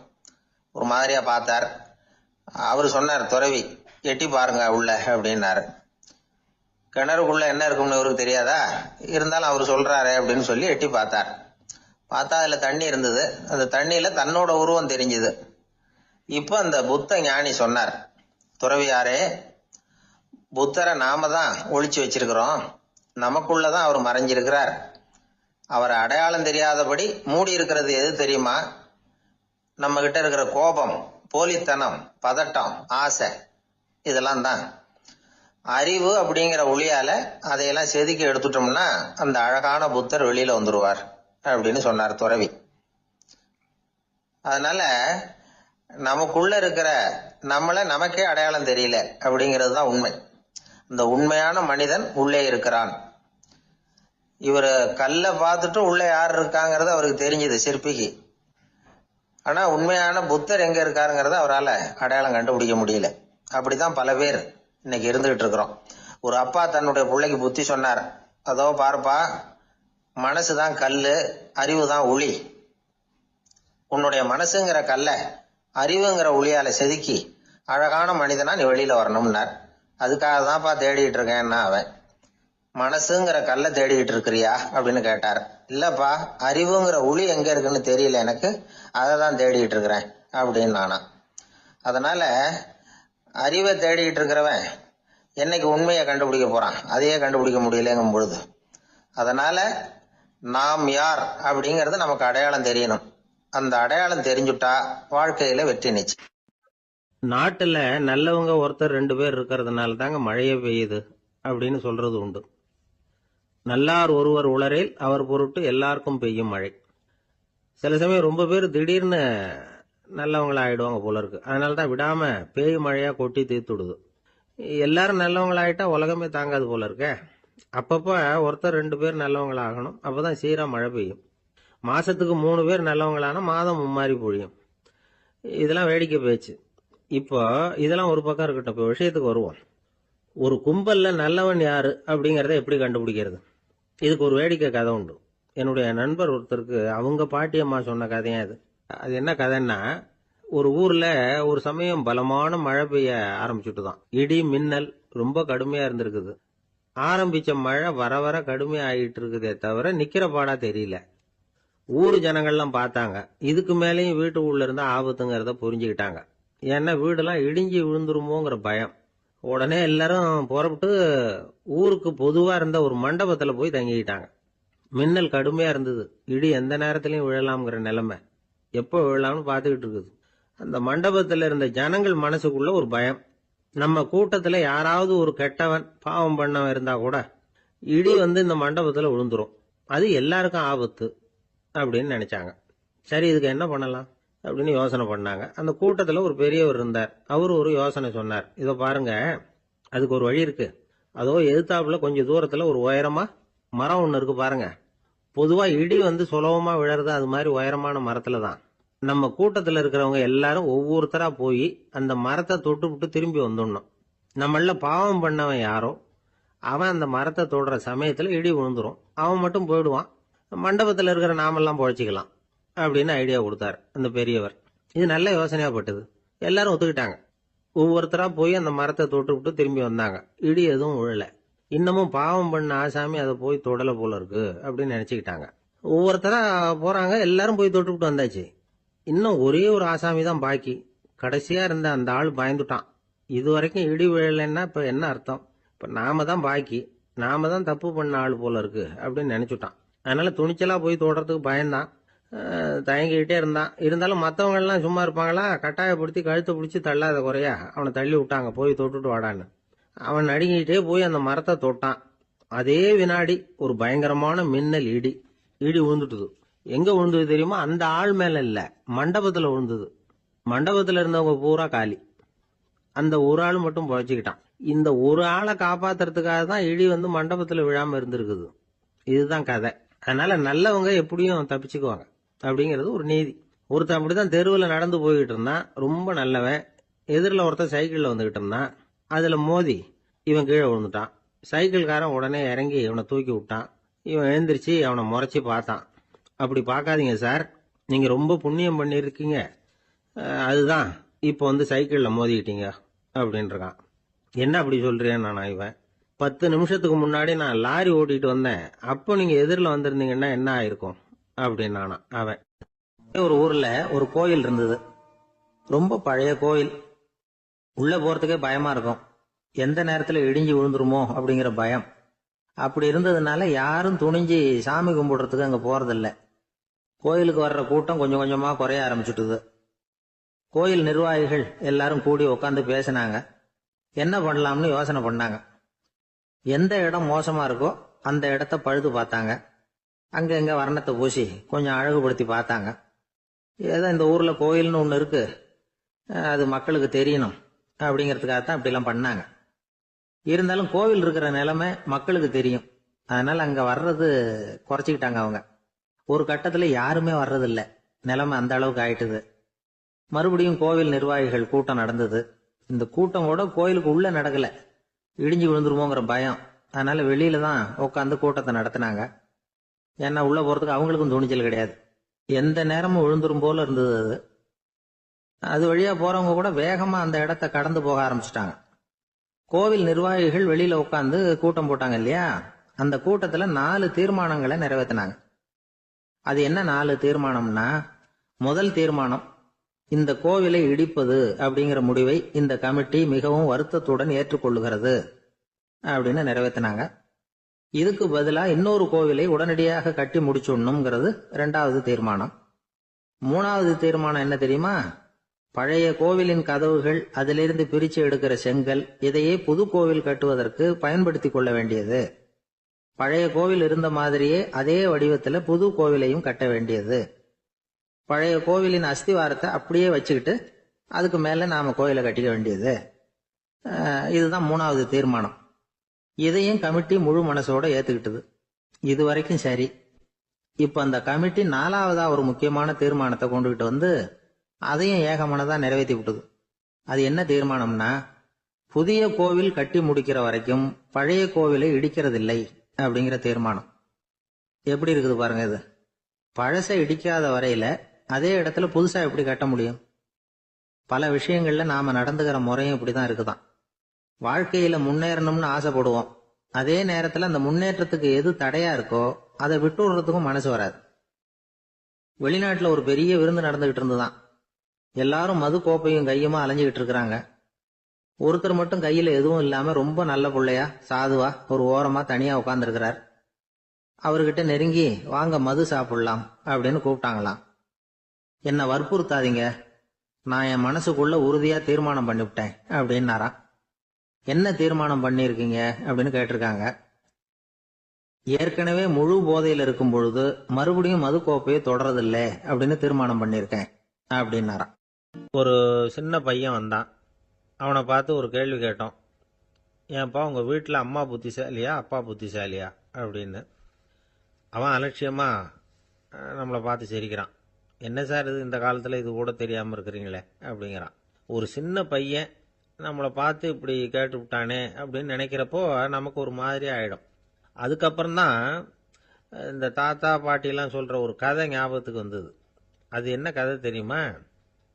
ஒரு மாதிரியா பார்த்தார். அவரு சொன்னார், துறவி எட்டி பாருங்க உள்ள அப்படின்னாரு. கிணறுக்குள்ள என்ன இருக்கும்னு இவருக்கு தெரியாதா, இருந்தாலும் அவர் சொல்றாரு அப்படின்னு சொல்லி எட்டி பார்த்தார். பார்த்தா அதுல தண்ணி இருந்தது. அந்த தண்ணியில தன்னோட உருவம் தெரிஞ்சுது. இப்ப அந்த புத்த ஞானி சொன்னார், துறவியாரே, புத்தரை நாம தான் ஒளிச்சு வச்சிருக்கிறோம், நமக்குள்ளதான் அவர் மறைஞ்சிருக்கிறார். அவரை அடையாளம் தெரியாதபடி மூடி இருக்கிறது எது தெரியுமா? நம்ம கிட்ட இருக்கிற கோபம், போலித்தனம், பதட்டம், ஆசை, இதெல்லாம் தான். அறிவு அப்படிங்கிற ஒளியால அதையெல்லாம் செதுக்கி எடுத்துட்டோம்னா அந்த அழகான புத்தர் வெளியில வந்துருவார் அப்படின்னு சொன்னார் துறவி. அதனால நமக்குள்ள இருக்கிற நம்மள நமக்கே அடையாளம் தெரியல அப்படிங்கிறது தான் உண்மை. இந்த உண்மையான மனிதன் உள்ளே இருக்கிறான். இவரு கல்ல பார்த்துட்டு உள்ள யார் இருக்காங்கிறது அவருக்கு தெரிஞ்சது சிற்பிக்கு. ஆனா உண்மையான புத்தர் எங்க இருக்காருங்கிறத அவரால் அடையாளம் கண்டுபிடிக்க முடியல. அப்படிதான் பல பேர் இன்னைக்கு இருந்துகிட்டு இருக்கிறோம். ஒரு அப்பா தன்னுடைய பிள்ளைக்கு புத்தி சொன்னார், அதோ பாருப்பா, மனசுதான் கல்லு, அறிவு தான் ஒளி. உன்னுடைய மனசுங்கிற கல்ல அறிவுங்கிற ஒளியால செதுக்கி அழகான மனிதனா நீ வெளியில வரணும்னார். அதுக்காக தான்ப்பா தேடிட்டு இருக்கேன்னா அவன். மனசுங்கிற கல்ல தேடிட்டு இருக்கிறியா அப்படின்னு கேட்டார். இல்லப்பா, அறிவுங்கிற ஒளி எங்க இருக்குன்னு தெரியல எனக்கு, அதை தான் தேடிட்டு இருக்கிறேன் அப்படின்னு நானா. அதனால அறிவை தேடிட்டு இருக்கிறவன் என்னைக்கு உண்மையை கண்டுபிடிக்க போறான்? அதையே கண்டுபிடிக்க முடியலங்கும் பொழுது, அதனால நாம் யார் அப்படிங்கறது நமக்கு அடையாளம் தெரியணும். அந்த அடையாளம் தெரிஞ்சுட்டா வாழ்க்கையில வெற்றி நிச்சயம். நாட்டுல நல்லவங்க ஒருத்தர் 2 பேர் இருக்கிறதுனால தாங்க மழையே பெய்யுது அப்படின்னு சொல்றது உண்டு. நல்லார் ஒருவர் உளரேல் அவர் பொருட்டு எல்லாருக்கும் பெய்யும் மழை. சில சமயம் ரொம்ப பேர் திடீர்னு நல்லவங்களா ஆயிடுவாங்க போல இருக்கு. அதனால தான் விடாம பேய் மழையா கொட்டி தீர்த்துடுது. எல்லாரும் நல்லவங்களாயிட்டா உலகமே தாங்காது போல இருக்க. அப்பப்ப ஒருத்தர் 2 பேர் நல்லவங்களாகணும், அப்பதான் சீரா மழை பெய்யும். மாசத்துக்கு 3 பேர் நல்லவங்களானா மாதம் மும்மாரி பொழியும். இதெல்லாம் வேடிக்கை பேச்சு. இப்போ இதெல்லாம் ஒரு பக்கம் இருக்கட்டும், இப்போ விஷயத்துக்கு வருவோம். ஒரு கும்பல்ல நல்லவன் யாரு அப்படிங்கறத எப்படி கண்டுபிடிக்கிறது? இதுக்கு ஒரு வேடிக்கை கதை உண்டு. என்னுடைய நண்பர் ஒருத்தருக்கு அவங்க பாட்டியம்மா சொன்ன கதையா அது. அது என்ன கதைன்னா, ஒரு ஊர்ல ஒரு சமயம் பலமான மழை பெய்ய ஆரம்பிச்சுட்டு தான். இடி மின்னல் ரொம்ப கடுமையா இருந்திருக்குது. ஆரம்பிச்ச மழை வர வர கடுமையா ஆகிட்டு இருக்குதே தவிர நிக்கிற பாடா தெரியல. ஊர் ஜனங்கள்லாம் பார்த்தாங்க. இதுக்கு மேலேயும் வீட்டுக்குள்ள இருந்தா ஆபத்துங்கிறத புரிஞ்சுக்கிட்டாங்க. ஏன்னா வீடெல்லாம் இடிஞ்சி விழுந்துருமோங்கிற பயம். உடனே எல்லாரும் புறப்பட்டு ஊருக்கு பொதுவா இருந்த ஒரு மண்டபத்துல போய் தங்கிக்கிட்டாங்க. மின்னல் கடுமையா இருந்தது. இடி எந்த நேரத்திலையும் விழலாம்ங்கிற நிலைமை. எப்போ விழலாம்னு பார்த்துக்கிட்டு இருக்குது. அந்த மண்டபத்துல இருந்த ஜனங்கள் மனசுக்குள்ள ஒரு பயம். நம்ம கூட்டத்துல யாராவது ஒரு கெட்டவன் பாவம் பண்ணவன் இருந்தா கூட இடி இந்த மண்டபத்துல விழுந்துரும், அது எல்லாருக்கும் ஆபத்து அப்படின்னு நினைச்சாங்க. சரி, இதுக்கு என்ன பண்ணலாம் அப்படின்னு யோசனை பண்ணாங்க. அந்த கூட்டத்துல ஒரு பெரியவர் இருந்தார். அவரு ஒரு யோசனை சொன்னார். இதோ பாருங்க, அதுக்கு ஒரு வழி இருக்கு. அதோ எதிர்த்தாப்புல கொஞ்சம் தூரத்துல ஒரு உயரமா மரம் ஒண்ணு இருக்கு பாருங்க. பொதுவா இடி சுலபமா விழறது அது மாதிரி உயரமான மரத்துல தான். நம்ம கூட்டத்துல இருக்கிறவங்க எல்லாரும் ஒவ்வொருத்தரா போய் அந்த மரத்தை தொட்டு விட்டு திரும்பி வந்துடணும். நம்மள பாவம் பண்ணவன் யாரோ அவன் அந்த மரத்தை தொடுற சமயத்துல இடி விழுந்துரும், அவன் மட்டும் போயிடுவான், மண்டபத்துல இருக்கிற நாமெல்லாம் பொழைச்சிக்கலாம் அப்படின்னு ஐடியா கொடுத்தாரு அந்த பெரியவர். இது நல்ல யோசனையா பட்டது. எல்லாரும் ஒத்துக்கிட்டாங்க. ஒவ்வொருத்தரா போய் அந்த மரத்தை தொட்டு விட்டு திரும்பி வந்தாங்க. இடி எதுவும் விழல. இன்னமும் பாவம் பண்ண ஆசாமி அதை போய் தொடல போல இருக்கு அப்படின்னு நினைச்சுக்கிட்டாங்க. ஒவ்வொருத்தரா போறாங்க, எல்லாரும் போய் தொட்டு விட்டு வந்தாச்சு. இன்னும் ஒரே ஒரு ஆசாமி தான் பாக்கி. கடைசியா இருந்த அந்த ஆள் பயந்துட்டான். இது வரைக்கும் இடி விழலைன்னா இப்ப என்ன அர்த்தம்? இப்ப நாம தான் பாக்கி, நாம தான் தப்பு பண்ண ஆள் போல இருக்கு அப்படின்னு நினைச்சுட்டான். அதனால துணிச்சலா போய் தொடுறதுக்கு பயந்தான், தயங்கிக்கிட்டே இருந்தான். இருந்தாலும் மற்றவங்க எல்லாம் சும்மா இருப்பாங்களா? கட்டாயப்படுத்தி கழுத்தை பிடிச்சி தள்ளாத குறையா அவனை தள்ளி விட்டாங்க, போய் தொட்டுட்டு வாடான்னு. அவன் நடுங்கிட்டே போய் அந்த மரத்தை தொட்டான். அதே வினாடி ஒரு பயங்கரமான மின்னல் இடி விழுந்துட்டுது. எங்க விழுந்தது தெரியுமா? அந்த ஆள் மேல இல்ல, மண்டபத்துல விழுந்தது. மண்டபத்துல இருந்தவங்க பூரா காலி. அந்த ஒரு ஆள் மட்டும் பொழைச்சிக்கிட்டான். இந்த ஒரு ஆளை காப்பாத்துறதுக்காக தான் இடி மண்டபத்துல விழாம இருந்திருக்குது. இதுதான் கதை. அதனால நல்லவங்க எப்படியும் தப்பிச்சுக்குவாங்க அப்படிங்கிறது ஒரு நீதி. ஒருத்தன் அப்படிதான் தெருவில் நடந்து போய்கிட்டு இருந்தான், ரொம்ப நல்லவன். எதிரில் ஒருத்தன் சைக்கிள்ல வந்துகிட்டு இருந்தான். அதுல மோதி இவன் கீழே விழுந்துட்டான். சைக்கிள்காரன் உடனே இறங்கி இவனை தூக்கி விட்டான். இவன் எழுந்திரிச்சு அவனை முறைச்சி பார்த்தான். அப்படி பார்க்காதீங்க சார், நீங்க ரொம்ப புண்ணியம் பண்ணியிருக்கீங்க, அதுதான் இப்போ வந்து சைக்கிளில் மோதிக்கிட்டீங்க அப்படின்றான். என்ன அப்படி சொல்றேன் நானா? இவன் 10 நிமிஷத்துக்கு முன்னாடி நான் லாரி ஓட்டிட்டு வந்தேன், அப்போ நீங்க எதிரில் வந்திருந்தீங்கன்னா என்ன ஆயிருக்கும் அப்படின்னானா அவன். ஒரு ஊர்ல ஒரு கோயில் இருந்தது, ரொம்ப பழைய கோயில். உள்ள போறதுக்கே பயமா இருக்கும், எந்த நேரத்துல இடிஞ்சு விழுந்துருமோ அப்படிங்கிற பயம். அப்படி இருந்ததுனால யாரும் துணிஞ்சு சாமி கும்பிடுறதுக்கு அங்க போறதில்ல. கோயிலுக்கு வர்ற கூட்டம் கொஞ்சம் கொஞ்சமா குறைய ஆரம்பிச்சுட்டுது. கோயில் நிர்வாகிகள் எல்லாரும் கூடி உட்காந்து பேசினாங்க. என்ன பண்ணலாம்னு யோசனை பண்ணாங்க. எந்த இடம் மோசமா இருக்கோ அந்த இடத்த பழுது பார்த்தாங்க. அங்க எங்க வர்ணத்தை பூசி கொஞ்சம் அழகுபடுத்தி பார்த்தாங்க. ஏதோ இந்த ஊர்ல கோயில்னு ஒண்ணு இருக்கு, அது மக்களுக்கு தெரியணும் அப்படிங்கிறதுக்காகத்தான் இப்படிலாம் பண்ணாங்க. இருந்தாலும் கோவில் இருக்கிற நிலைமை மக்களுக்கு தெரியும், அதனால அங்க வர்றது குறைச்சிக்கிட்டாங்க அவங்க. ஒரு கட்டத்துல யாருமே வர்றதில்ல, நிலைமை அந்த அளவுக்கு ஆயிட்டுது. மறுபடியும் கோவில் நிர்வாகிகள் கூட்டம் நடந்தது. இந்த கூட்டம் கூட கோயிலுக்கு உள்ள நடக்கல, இடிஞ்சு விழுந்துருமோங்கிற பயம். அதனால வெளியில தான் உட்காந்து கூட்டத்தை நடத்தினாங்க. ஏன்னா உள்ள போறதுக்கு அவங்களுக்கும் துணிச்சல் கிடையாது, எந்த நேரமும் விழுந்துரும் போல இருந்தது அது. அது வழியா போறவங்க கூட வேகமா அந்த இடத்த கடந்து போக ஆரம்பிச்சிட்டாங்க. கோவில் நிர்வாகிகள் வெளியில உட்காந்து கூட்டம் போட்டாங்க இல்லையா, அந்த கூட்டத்துல 4 தீர்மானங்களை நிறைவேற்றினாங்க. அது என்ன 4 தீர்மானம்னா, முதல் தீர்மானம், இந்த கோவிலை இடிப்பது அப்படிங்கிற முடிவை இந்த கமிட்டி மிகவும் வருத்தத்துடன் ஏற்றுக்கொள்ளுகிறது அப்படின்னு நிறைவேற்றினாங்க. இதுக்கு பதிலா இன்னொரு கோவிலை உடனடியாக கட்டி முடிச்சுடணுங்கிறது 2வது தீர்மானம். 3வது தீர்மானம் என்ன தெரியுமா? பழைய கோவிலின் கதவுகள், அதிலிருந்து பிரிச்சு எடுக்கிற செங்கல், இதையே புது கோவில் கட்டுவதற்கு பயன்படுத்தி கொள்ள வேண்டியது. பழைய கோவில் இருந்த மாதிரியே அதே வடிவத்துல புது கோவிலையும் கட்ட வேண்டியது. பழைய கோவிலின் அஸ்திவாரத்தை அப்படியே வச்சுக்கிட்டு அதுக்கு மேல நாம கோயிலை கட்டிக்க வேண்டியது. இதுதான் 3வது தீர்மானம். இதையும் கமிட்டி முழு மனசோட ஏத்துக்கிட்டது. இது வரைக்கும் சரி. இப்ப அந்த கமிட்டி 4வதா ஒரு முக்கியமான தீர்மானத்தை கொண்டுகிட்டு வந்து அதையும் ஏகமனதா நிறைவேற்றி விட்டது. அது என்ன தீர்மானம்னா, புதிய கோவில் கட்டி முடிக்கிற வரைக்கும் பழைய கோவிலை இடிக்கிறதில்லை அப்படிங்கிற தீர்மானம். எப்படி இருக்குது பாருங்க இது. பழசை இடிக்காத வரையில அதே இடத்துல புதுசா எப்படி கட்ட முடியும்? பல விஷயங்கள்ல நாம நடந்துகிற முறையும் இப்படிதான் இருக்குதான். வாழ்க்கையில முன்னேறணும்னு ஆசைப்படுவோம், அதே நேரத்துல அந்த முன்னேற்றத்துக்கு எது தடையா இருக்கோ அதை விட்டு விடுறதுக்கும் மனசு வராது. வெளிநாட்டுல ஒரு பெரிய விருந்து நடந்துகிட்டு இருந்துதான். எல்லாரும் மது கோப்பையும் கையுமா அலைஞ்சுகிட்டு இருக்கிறாங்க. ஒருத்தர் மட்டும் கையில எதுவும் இல்லாம ரொம்ப நல்ல பிள்ளையா சாதுவா ஒரு ஓரமா தனியா உட்கார்ந்துருக்கிறார். அவர்கிட்ட நெருங்கி வாங்க மது சாப்பிடலாம் அப்படின்னு கூப்பிட்டாங்களாம். என்ன வற்புறுத்தாதீங்க, நான் என் மனசுக்குள்ள உறுதியா தீர்மானம் பண்ணிவிட்டேன் அப்படின்னாராம். என்ன தீர்மானம் பண்ணிருக்கீங்க அப்படின்னு கேட்டிருக்காங்க. ஏற்கனவே முழு போதையில் இருக்கும் பொழுது மறுபடியும் மது கோப்பையை தொடரதில்லை அப்படின்னு தீர்மானம் பண்ணிருக்கேன் அப்படின்னாராம். ஒரு சின்ன பையன் வந்தான். அவனை பார்த்து ஒரு கேள்வி கேட்டோம். ஏன்பா உங்க வீட்டில் அம்மா புத்திசாலியா அப்பா புத்திசாலியா அப்படின்னு. அவன் அலட்சியமா நம்மளை பார்த்து சிரிக்கிறான். என்ன சார் இது, இந்த காலத்தில் இது கூட தெரியாமல் இருக்கிறீங்களே அப்படிங்கிறான். ஒரு சின்ன பையன் நம்மளை பார்த்து இப்படி கேட்டு விட்டானே அப்படின்னு நினைக்கிறப்போ நமக்கு ஒரு மாதிரி ஆயிடும். அதுக்கப்புறம்தான் இந்த தாத்தா பாட்டிலாம் சொல்ற ஒரு கதை ஞாபகத்துக்கு வந்தது. அது என்ன கதை தெரியுமா?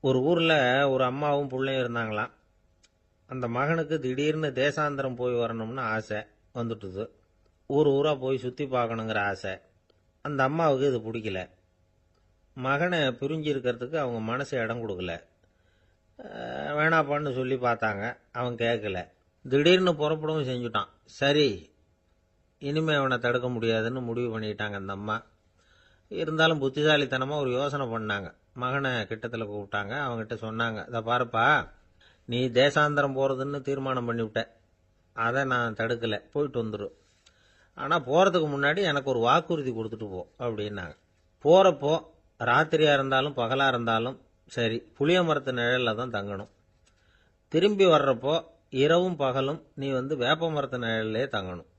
ஒரு ஊர்ல ஒரு அம்மாவும் பிள்ளையும் இருந்தாங்களாம். அந்த மகனுக்கு திடீர்னு தேசாந்திரம் போய் வரணும்னு ஆசை வந்துட்டுது. ஊர் ஊரா போய் சுத்தி பார்க்கணுங்கிற ஆசை. அந்த அம்மாவுக்கு இது பிடிக்கல. மகனை பிரிஞ்சு இருக்கிறதுக்கு அவங்க மனசு இடம் கொடுக்கல. வேணாப்பான்னு சொல்லி பார்த்தாங்க, அவன் கேட்கல. திடீர்னு புறப்படவும் செஞ்சுட்டான். சரி, இனிமே அவனை தடுக்க முடியாதுன்னு முடிவு பண்ணிட்டாங்க அந்த அம்மா. இருந்தாலும் புத்திசாலித்தனமா ஒரு யோசனை பண்ணாங்க. மகனை கிட்டத்தில் கூப்பிட்டாங்க. அவங்ககிட்ட சொன்னாங்க, இதை பாருப்பா, நீ தேசாந்திரம் போறதுன்னு தீர்மானம் பண்ணிவிட்ட, அதை நான் தடுக்கல, போயிட்டு வந்துடும். ஆனா போறதுக்கு முன்னாடி எனக்கு ஒரு வாக்குறுதி கொடுத்துட்டு போ அப்படின்னாங்க. போறப்போ ராத்திரியா இருந்தாலும் பகலா இருந்தாலும் சரி புளிய மரத்து நிழல்ல தான் தங்கணும். திரும்பி வர்றப்போ இரவும் பகலும் நீ வேப்ப மரத்து நிழல்லே தங்கணும்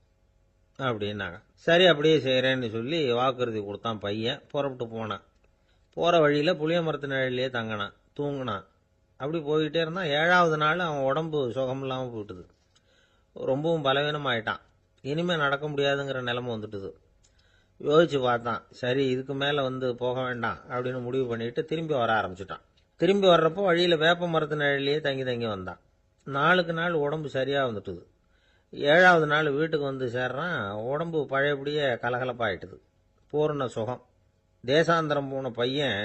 அப்படின்னாங்க. சரி அப்படியே செய்யறேன்னு சொல்லி வாக்குறுதி கொடுத்தான் பையன். புறப்பட்டு போனான். போற வழியில புளிய மரத்து நிழல்லையே தங்கினான், தூங்கினான். அப்படி போயிட்டே இருந்தான். 7வது நாள் அவன் உடம்பு சுகம் இல்லாமல் போயிட்டுது. ரொம்பவும் பலவீனம் ஆயிட்டான். இனிமேல் நடக்க முடியாதுங்கிற நிலைமை வந்துட்டுது. யோசிச்சு பார்த்தான். சரி, இதுக்கு மேலே போக வேண்டாம் அப்படின்னு முடிவு பண்ணிட்டு திரும்பி வர ஆரம்பிச்சிட்டான். திரும்பி வர்றப்போ வழியில் வேப்ப மரத்து நிழலையே தங்கி தங்கி வந்தான். நாளுக்கு நாள் உடம்பு சரியாக வந்துட்டுது. 7வது நாள் வீட்டுக்கு சேர்றான். உடம்பு பழையபடியே கலகலப்பாயிட்டுது. பூர்ண சுகம். தேசாந்திரம் போன பையன்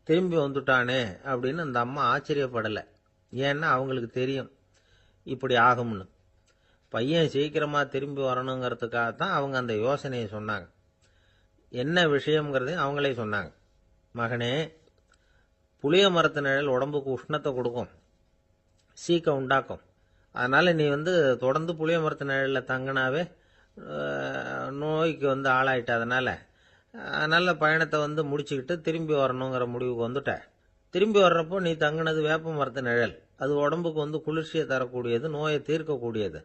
திரும்பி வந்துட்டானே அப்படின்னு அந்த அம்மா ஆச்சரியப்படலை. ஏன்னா அவங்களுக்கு தெரியும் இப்படி ஆகும்னு. பையன் சீக்கிரமாக திரும்பி வரணுங்கிறதுக்காகத்தான் அவங்க அந்த யோசனையை சொன்னாங்க. என்ன விஷயங்கிறதையும் அவங்களே சொன்னாங்க. மகனே, புளிய மரத்து நிழல் உடம்புக்கு உஷ்ணத்தை கொடுக்கும், சீக்க உண்டாக்கும். அதனால் நீ தொடர்ந்து புளிய மரத்து நிழலில் தங்கினாவே நோய்க்கு ஆளாயிட்ட. அதனால் பயணத்தை முடிச்சுக்கிட்டு திரும்பி வரணுங்கிற முடிவுக்கு வந்துட்ட. திரும்பி வர்றப்போ நீ தங்கினது வேப்ப மரத்து நிழல். அது உடம்புக்கு குளிர்ச்சியை தரக்கூடியது, நோயை தீர்க்கக்கூடியது.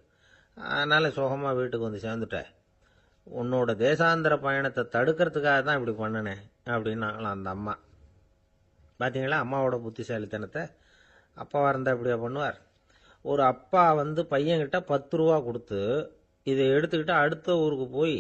அதனால் சுகமாக வீட்டுக்கு சேர்ந்துட்ட. உன்னோட தேசாந்திர பயணத்தை தடுக்கிறதுக்காக தான் இப்படி பண்ணினேன் அப்படின்னாங்களாம் அந்த அம்மா. பார்த்தீங்களா அம்மாவோட புத்திசாலித்தனத்தை? அப்பாவாக இருந்தால் இப்படியா பண்ணுவார்? ஒரு அப்பா பையன்கிட்ட 10 ரூபா கொடுத்து இதை எடுத்துக்கிட்டு அடுத்த ஊருக்கு போய்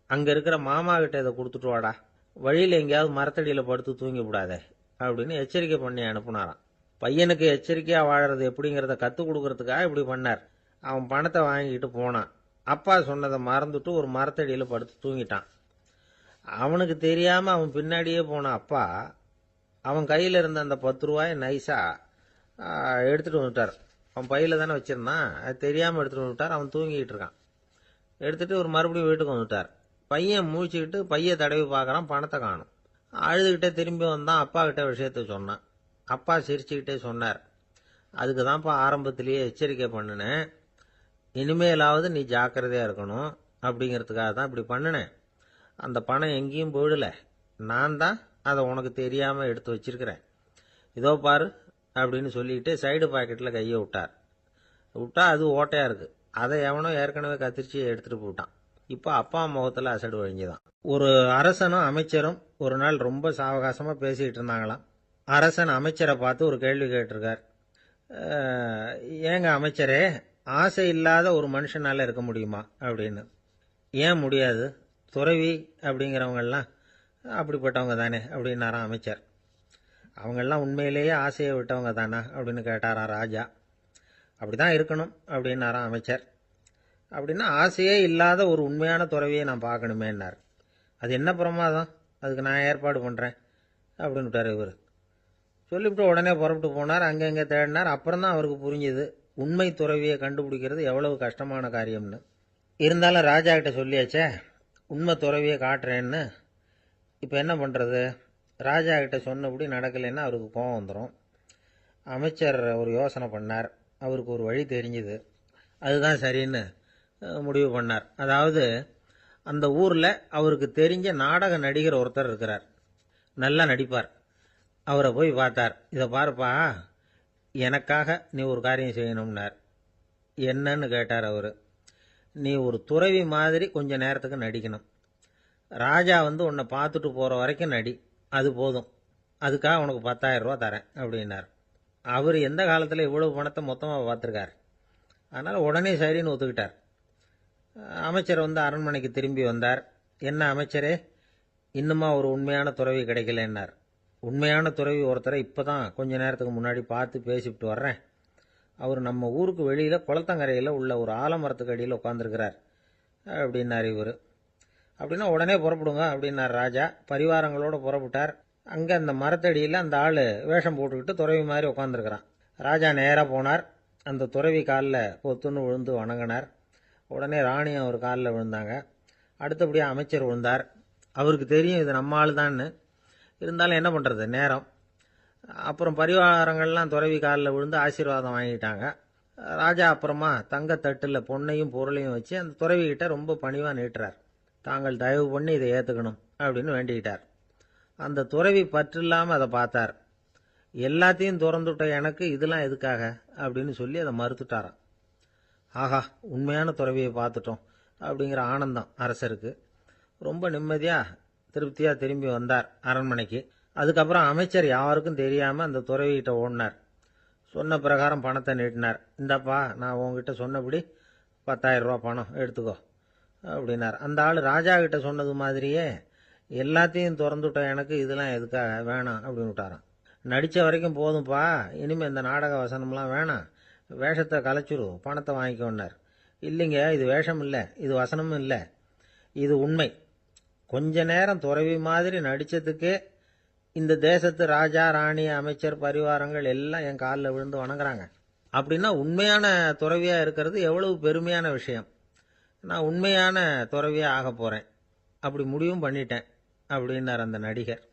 அங்கே இருக்கிற மாமா கிட்ட இதை கொடுத்துட்டு வாடா, வழியில் எங்கேயாவது மரத்தடியில் படுத்து தூங்கி விடாதே அப்படின்னு எச்சரிக்கை பண்ணி அனுப்புனாராம். பையனுக்கு எச்சரிக்கையாக வாழறது எப்படிங்கிறத கற்றுக் கொடுக்கறதுக்காக இப்படி பண்ணார். அவன் பணத்தை வாங்கிட்டு போனான். அப்பா சொன்னதை மறந்துட்டு ஒரு மரத்தடியில் படுத்து தூங்கிட்டான். அவனுக்கு தெரியாமல் அவன் பின்னாடியே போன அப்பா அவன் கையில் இருந்த அந்த 10 ரூபாயை நைஸாக எடுத்துகிட்டு வந்துட்டார். அவன் பையில் தானே வச்சுருந்தான், அது தெரியாமல் எடுத்துகிட்டு வந்துட்டார். அவன் தூங்கிக்கிட்டு இருக்கான். எடுத்துகிட்டு ஒரு மறுபடியும் வீட்டுக்கு வந்துட்டார். பையன் மூழ்கிக்கிட்டு பையை தடவி பார்க்குறான், பணத்தை காணும். அழுதுகிட்டே திரும்பி வந்தான். அப்பா கிட்ட விஷயத்த சொன்னான். அப்பா சிரிச்சுக்கிட்டே சொன்னார், அதுக்கு தான்ப்பா ஆரம்பத்திலேயே எச்சரிக்கை பண்ணினேன், இனிமேலாவது நீ ஜாக்கிரதையாக இருக்கணும் அப்படிங்கிறதுக்காக தான் இப்படி பண்ணினேன். அந்த பணம் எங்கேயும் போயிடலை, நான் தான் அதை உனக்கு தெரியாமல் எடுத்து வச்சிருக்கிறேன். இதோ பாரு அப்படின்னு சொல்லிட்டு சைடு பாக்கெட்டில் கையை விட்டா அது ஓட்டையாக இருக்குது. அதை எவனோ ஏற்கனவே கத்திரிச்சு எடுத்துகிட்டு போட்டான். இப்போ அப்பா முகத்தில் அசடு வழிஞ்சுதான். ஒரு அரசனும் அமைச்சரும் ஒரு நாள் ரொம்ப சாவகாசமாக பேசிக்கிட்டு இருந்தாங்களாம். அரசன் அமைச்சரை பார்த்து ஒரு கேள்வி கேட்டிருக்கார். ஏங்க அமைச்சரே, ஆசை இல்லாத ஒரு மனுஷனால இருக்க முடியுமா அப்படின்னு. ஏன் முடியாது, துறவி அப்படிங்கிறவங்கெல்லாம் அப்படிப்பட்டவங்க தானே அப்படின்னாராம் அமைச்சர். அவங்கெல்லாம் உண்மையிலேயே ஆசையை விட்டவங்க தானா அப்படின்னு கேட்டாராம் ராஜா. அப்படிதான் இருக்கணும் அப்படின்னாராம் அமைச்சர். அப்படின்னா ஆசையே இல்லாத ஒரு உண்மையான துறவியை நான் பார்க்கணுமேன்னார். அது என்ன பிரமாதம், அதுக்கு நான் ஏற்பாடு பண்ணுறேன் அப்படின்னு விட்டார் இவர். சொல்லிவிட்டு உடனே புறப்பட்டு போனார். அங்கங்கே தேடினார். அப்புறம் தான் அவருக்கு புரிஞ்சுது உண்மை துறவியை கண்டுபிடிக்கிறது எவ்வளவு கஷ்டமான காரியம்னு. இருந்தாலும் ராஜா கிட்ட சொல்லியாச்சே உண்மை துறவியை காட்டுறேன்னு. இப்போ என்ன பண்ணுறது? ராஜா கிட்ட சொன்னபடி நடக்கலைன்னா அவருக்கு கோபம் வந்துடும். அமைச்சர் ஒரு யோசனை பண்ணார். அவருக்கு ஒரு வழி தெரிஞ்சுது. அதுதான் சரின்னு முடிவு பண்ணார். அதாவது அந்த ஊரில் அவருக்கு தெரிஞ்ச நாடக நடிகர் ஒருத்தர் இருக்கிறார், நல்லா நடிப்பார். அவரை போய் பார்த்தார். இதை பாருப்பா, எனக்காக நீ ஒரு காரியம் செய்யணும்னார். என்னன்னு கேட்டார் அவர். நீ ஒரு துறவி மாதிரி கொஞ்ச நேரத்துக்கு நடிக்கணும். ராஜா உன்னை பார்த்துட்டு போகிற வரைக்கும் நடி, அது போதும். அதுக்காக உனக்கு 10,000 ரூபா தரேன் அப்படின்னார். அவர் எந்த காலத்தில் இவ்வளவு பணத்தை மொத்தமாக பார்த்துருக்கார். அதனால் உடனே சரின்னு ஒத்துக்கிட்டார். அமைச்சர் அரண்மனைக்கு திரும்பி வந்தார். என்ன அமைச்சரே, இன்னுமா ஒரு உண்மையான துறவி கிடைக்கலன்னார். உண்மையான துறவி ஒருத்தரை இப்போ தான் கொஞ்ச நேரத்துக்கு முன்னாடி பார்த்து பேசிவிட்டு வர்றேன். அவர் நம்ம ஊருக்கு வெளியில் குளத்தங்கரையில் உள்ள ஒரு ஆலமரத்துக்கு அடியில் உட்காந்துருக்கிறார் அப்படின்னார் இவர். அப்படின்னா உடனே புறப்படுங்க அப்படின்னார் ராஜா. பரிவாரங்களோடு புறப்பட்டார். அங்கே அந்த மரத்தடியில் அந்த ஆள் வேஷம் போட்டுக்கிட்டு துறவி மாதிரி உட்காந்துருக்கிறான். ராஜா நேராக போனார். அந்த துறவி காலில் பொத்துன்னு விழுந்து வணங்கினார். உடனே ராணி அவர் காலில் விழுந்தாங்க. அடுத்தபடியாக அமைச்சர் விழுந்தார். அவருக்கு தெரியும் இது நம்ம ஆள் தான்னு. இருந்தாலும் என்ன பண்ணுறது, நேரம். அப்புறம் பரிவாரங்கள்லாம் துறவி காலில் விழுந்து ஆசீர்வாதம் வாங்கிட்டாங்க. ராஜா அப்புறமா தங்கத்தட்டில் பொன்னையும் பொருளையும் வச்சு அந்த துறவிகிட்ட ரொம்ப பணிவாக நீட்டுறார். தாங்கள் தயவு பண்ணி இதை ஏற்றுக்கணும் அப்படின்னு வேண்டிக்கிட்டார். அந்த துறவி பற்றில்லாமல் அதை பார்த்தார். எல்லாத்தையும் திறந்துவிட்ட எனக்கு இதெல்லாம் எதுக்காக அப்படின்னு சொல்லி அதை மறுத்துட்டாராம். ஆஹா, உண்மையான துறவியை பார்த்துட்டோம் அப்படிங்கிற ஆனந்தம் அரசருக்கு. ரொம்ப நிம்மதியாக திருப்தியாக திரும்பி வந்தார் அரண்மனைக்கு. அதுக்கப்புறம் அமைச்சர் யாருக்கும் தெரியாமல் அந்த துறவிகிட்ட ஓடினார். சொன்ன பிரகாரம் பணத்தை நீட்டினார். இந்தப்பா, நான் உங்ககிட்ட சொன்னபடி 10,000 ரூபா பணம் எடுத்துக்கோ அப்படின்னார். அந்த ஆள் ராஜா கிட்ட சொன்னது மாதிரியே எல்லாத்தையும் திறந்துட்ட எனக்கு இதெல்லாம் எதுக்காக வேணாம் அப்படின்னு விட்டாராம். நடித்த வரைக்கும் போதும்ப்பா, இனிமேல் இந்த நாடக வசனம்லாம் வேணாம், வேஷத்தை கலைச்சிரு, பணத்தை வாங்கிக்கோன்னார். இல்லைங்க, இது வேஷம் இல்லை, இது வசனமும் இல்லை, இது உண்மை. கொஞ்ச நேரம் துறவி மாதிரி நடித்ததுக்கே இந்த தேசத்து ராஜா ராணி அமைச்சர் பரிவாரங்கள் எல்லாம் என் காலில் விழுந்து வணங்குறாங்க. அப்படின்னா உண்மையான துறவியாக இருக்கிறது எவ்வளவு பெருமையான விஷயம். நான் உண்மையான துறவியாக ஆக போகிறேன், அப்படி முடிவும் பண்ணிட்டேன் அப்படின்னார் அந்த நடிகர்.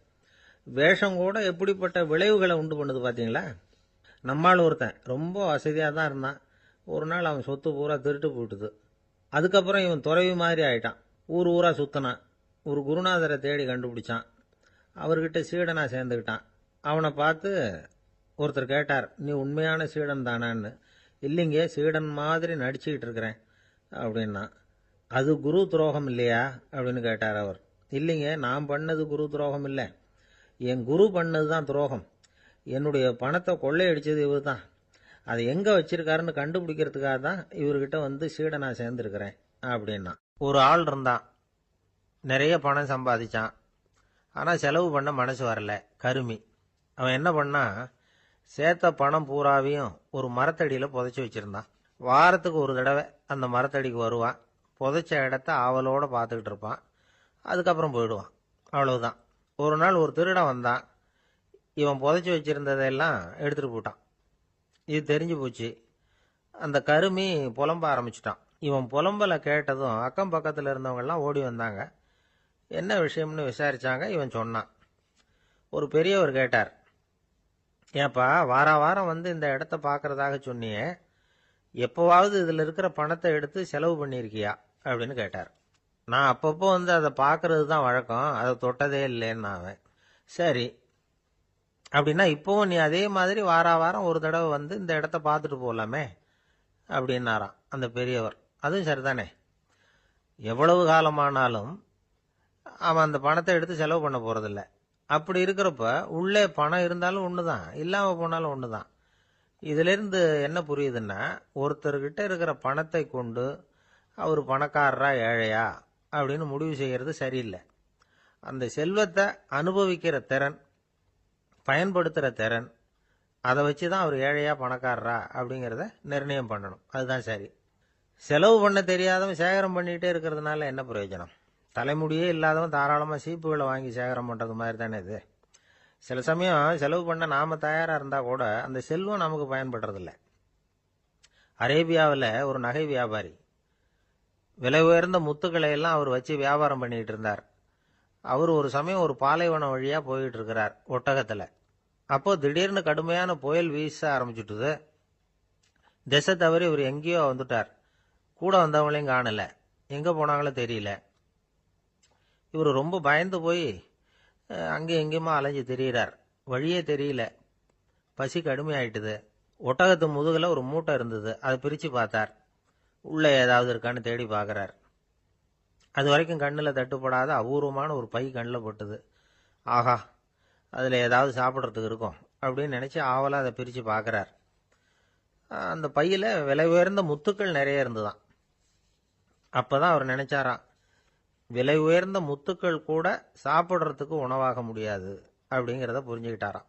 வேஷம் கூட எப்படிப்பட்ட விளைவுகளை உண்டு பண்ணுது பார்த்தீங்களா. நம்மால் ஒருத்தன் ரொம்ப வசதியாக தான் இருந்தான். ஒரு நாள் அவன் சொத்து பூரா திருட்டு போயிட்டுது. அதுக்கப்புறம் இவன் துறவி மாதிரி ஆயிட்டான். ஊர் ஊராக சுற்றினான். ஒரு குருநாதரை தேடி கண்டுபிடிச்சான். அவர்கிட்ட சீடனா சேர்ந்துக்கிட்டான். அவனை பார்த்து ஒருத்தர் கேட்டார், நீ உண்மையான சீடன் தானான்னு. இல்லைங்க, சீடன் மாதிரி நடிச்சுக்கிட்டு இருக்கிறேன் அப்படின்னா. அது குரு துரோகம் இல்லையா அப்படின்னு கேட்டார் அவர். இல்லைங்க, நான் பண்ணது குரு துரோகம் இல்லை, என் குரு பண்ணது தான் துரோகம். என்னுடைய பணத்தை கொள்ளையடிச்சது இவர் தான். அதை எங்கே வச்சிருக்காருன்னு கண்டுபிடிக்கிறதுக்காக தான் இவர்கிட்ட வந்து சீடனா சேர்ந்துருக்கிறேன் அப்படின்னா. ஒரு ஆள் இருந்தான், நிறைய பணம் சம்பாதிச்சான். ஆனால் செலவு பண்ண மனசு வரல, கருமி. அவன் என்ன பண்ணா, சேர்த்த பணம் பூராவையும் ஒரு மரத்தடியில் புதைச்சி வச்சிருந்தான். வாரத்துக்கு ஒரு தடவை அந்த மரத்தடிக்கு வருவான். புதைச்ச இடத்த ஆவலோடு பார்த்துக்கிட்டு இருப்பான். அதுக்கப்புறம் போயிடுவான். அவ்வளவுதான். ஒரு நாள் ஒரு திருடன் வந்தான். இவன் புதைச்சி வச்சிருந்ததெல்லாம் எடுத்துகிட்டு போட்டான். இது தெரிஞ்சு போச்சு. அந்த கருமி புலம்ப ஆரம்பிச்சிட்டான். இவன் புலம்பலை கேட்டதும் அக்கம் பக்கத்தில் இருந்தவங்கெல்லாம் ஓடி வந்தாங்க. என்ன விஷயம்னு விசாரிச்சாங்க. இவன் சொன்னான். ஒரு பெரியவர் கேட்டார், ஏப்பா, வாரம் வந்து இந்த இடத்த பார்க்கறதாக சொன்னியே, எப்போவாவது இதில் இருக்கிற பணத்தை எடுத்து செலவு பண்ணியிருக்கியா அப்படின்னு கேட்டார். நான் அப்பப்போ வந்து அதை பார்க்கறது தான் வழக்கம், அதை தொட்டதே இல்லைன்னு அவன். சரி, அப்படின்னா இப்போவும் நீ அதே மாதிரி வாரம் ஒரு தடவை வந்து இந்த இடத்த பார்த்துட்டு போகலாமே அப்படின்னாராம் அந்த பெரியவர். அதுவும் சரிதானே, எவ்வளவு காலமானாலும் அவன் அந்த பணத்தை எடுத்து செலவு பண்ண போறதில்ல. அப்படி இருக்கிறப்ப உள்ளே பணம் இருந்தாலும் ஒன்று தான், இல்லாமல் போனாலும் ஒன்று தான். இதிலிருந்து என்ன புரியுதுன்னா, ஒருத்தர்கிட்ட இருக்கிற பணத்தை கொண்டு அவர் பணக்காரரா ஏழையா அப்படின்னு முடிவு செய்கிறது சரியில்லை. அந்த செல்வத்தை அனுபவிக்கிற திறன், பயன்படுத்துகிற திறன், அதை வச்சு தான் அவர் ஏழையா பணக்காரரா அப்படிங்கிறத நிர்ணயம் பண்ணணும். அதுதான் சரி. செலவு பண்ண தெரியாதவன் சேகரம் பண்ணிகிட்டே இருக்கிறதுனால என்ன பிரயோஜனம்? தலைமுடியே இல்லாதவன் தாராளமாக சீப்புகளை வாங்கி சேகரம் பண்ணுறது மாதிரி தானே இது. சில சமயம் செலவு பண்ண நாம் தயாராக இருந்தால் கூட அந்த செல்வம் நமக்கு பயன்படுறதில்ல. அரேபியாவில் ஒரு நகை வியாபாரி விலை உயர்ந்த முத்துக்களை எல்லாம் அவர் வச்சு வியாபாரம் பண்ணிட்டு இருந்தார். அவர் ஒரு சமயம் ஒரு பாலைவனம் வழியாக போயிட்டு இருக்கிறார் ஒட்டகத்தில். அப்போ திடீர்னு கடுமையான புயல் வீச ஆரம்பிச்சுட்டுது. திசை தவறி இவர் எங்கேயோ வந்துட்டார். கூட வந்தவங்களையும் காணல, எங்கே போனாங்களோ தெரியல. இவர் ரொம்ப பயந்து போய் அங்கேயும் எங்கேயுமா அலைஞ்சு திரியிறார். வழியே தெரியல. பசி கடுமையாயிட்டுது. ஒட்டகத்து முதுகில் ஒரு மூட்டை இருந்தது. அதை பிரித்து பார்த்தார். உள்ளே ஏதாவது இருக்கான்னு தேடி பார்க்குறார். அது வரைக்கும் கண்ணில் தட்டுப்படாத அபூர்வமான ஒரு பை கண்ணில் பட்டுது. ஆஹா, அதில் ஏதாவது சாப்பிட்றதுக்கு இருக்கும் அப்படின்னு நினச்சி ஆவலாக அதை பிரித்து பார்க்குறார். அந்த பையில் விலை உயர்ந்த முத்துக்கள் நிறைய இருந்துதான். அப்போ தான் அவர் நினைச்சாராம், விலை உயர்ந்த முத்துக்கள் கூட சாப்பிட்றதுக்கு உணவாக முடியாது அப்படிங்கிறத புரிஞ்சுக்கிட்டாராம்.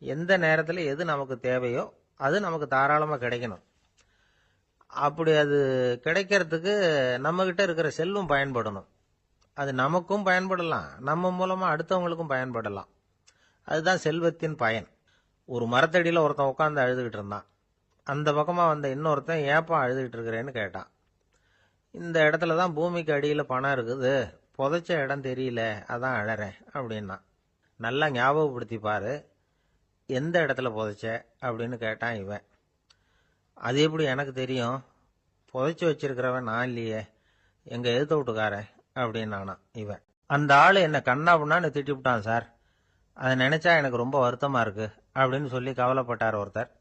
எந்த நேரத்தில் எது நமக்கு தேவையோ அது நமக்கு தாராளமாக கிடைக்கணும். அப்படி அது கிடைக்கிறதுக்கு நம்மகிட்ட இருக்கிற செல்வம் பயன்படணும். அது நமக்கும் பயன்படலாம், நம்ம மூலமாக அடுத்தவங்களுக்கும் பயன்படலாம். அதுதான் செல்வத்தின் பயன். ஒரு மரத்தடியில் ஒருத்தன் உட்காந்து அழுதுகிட்டு இருந்தான். அந்த பக்கமாக வந்த இன்னொருத்தன், ஏப்பா அழுதுகிட்டு இருக்கிறேன்னு கேட்டான். இந்த இடத்துல தான் பூமிக்கு அடியில் பணம் இருக்குது, புதைச்ச இடம் தெரியல, அதான் அழறேன் அப்படின்னா. நல்லா ஞாபகப்படுத்தி பாரு, எந்த இடத்துல புதைச்ச அப்படின்னு கேட்டான் இவன். அது எப்படி எனக்கு தெரியும், புதைச்சி வச்சிருக்கிறவன் நான் இல்லையே, எங்க எதிர்த்த வீட்டுக்காரன் அப்படின்னானா இவன். அந்த ஆள் என்னை கண்ணாப்புண்ணான்னு திட்டிவிட்டான் சார், அதை நினைச்சா எனக்கு ரொம்ப வருத்தமா இருக்கு அப்படின்னு சொல்லி கவலைப்பட்டார் ஒருத்தர்.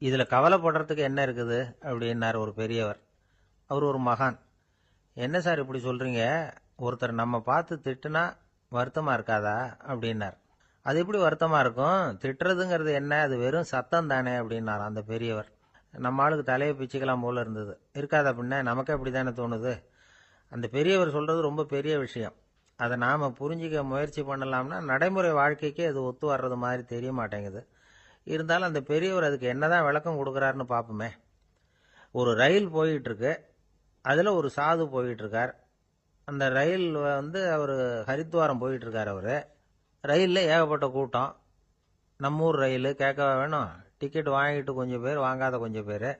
இதுல கவலைப்படுறதுக்கு என்ன இருக்குது அப்படின்னார் ஒரு பெரியவர். அவர் ஒரு மகான். என்ன சார் இப்படி சொல்றீங்க, ஒருத்தர் நம்ம பார்த்து திட்டுனா வருத்தமா இருக்காதா அப்படின்னார். அது எப்படி வருத்தமா இருக்கும், திட்டுறதுங்கிறது என்ன, அது வெறும் சத்தம் தானே அப்படின்னார் அந்த பெரியவர். நம்ம ஆளுக்கு தலையை பிச்சுக்கலாம் போல இருந்தது. இருக்காத அப்படின்னா நமக்கு அப்படி தானே தோணுது. அந்த பெரியவர் சொல்றது ரொம்ப பெரிய விஷயம். அதை நாம புரிஞ்சிக்க முயற்சி பண்ணலாம்னா நடைமுறை வாழ்க்கைக்கே அது ஒத்து வர்றது மாதிரி தெரிய மாட்டேங்குது. இருந்தாலும் அந்த பெரியவர் அதுக்கு என்னதான் விளக்கம் கொடுக்குறாருன்னு பார்ப்போமே. ஒரு ரயில் போயிட்டு இருக்கு. அதுல ஒரு சாது போயிட்டு இருக்கார். அந்த ரயில் அவர் ஹரித்வாரம் போயிட்டு இருக்கார். அவரு ரயில்ல ஏகப்பட்ட கூட்டம். நம்ம ஊர் ரயில் கேட்கவா வேணும்? டிக்கெட் வாங்கிட்டு கொஞ்சம் பேர், வாங்காத கொஞ்சம் பேர்.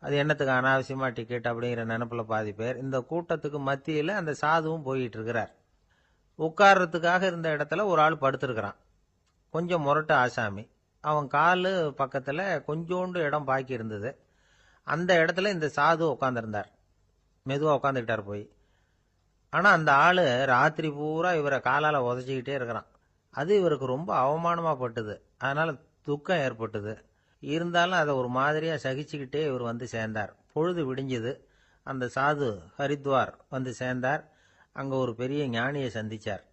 அது என்னத்துக்கு அனாவசியமா டிக்கெட் அப்படிங்கிற நினைப்புல பாதி பேர். இந்த கூட்டத்துக்கு மத்தியில அந்த சாதுவும் போயிட்டு இருக்கிறார். உட்கார்றதுக்காக இருந்த இடத்துல ஒரு ஆள் படுத்திருக்கிறான். கொஞ்சம் முரட்டு ஆசாமி. அவன் காலு பக்கத்துல கொஞ்சோண்டு இடம் பாக்கி இருந்தது. அந்த இடத்துல இந்த சாது உட்காந்துருந்தார். மெதுவா உட்காந்துக்கிட்டார் போய். ஆனா அந்த ஆளு ராத்திரி பூரா இவரை காலால உதச்சிக்கிட்டே இருக்கிறான். அது இவருக்கு ரொம்ப அவமானமா பட்டுது. அதனால துக்கம் ஏற்பட்டது. இருந்தாலும் அதை ஒரு மாதிரியா சகிச்சுக்கிட்டே இவர் வந்து சேர்ந்தார். பொழுது விடிஞ்சது. அந்த சாது ஹரித்வார் வந்து சேர்ந்தார். அங்க ஒரு பெரிய ஞானியை சந்திச்சார்.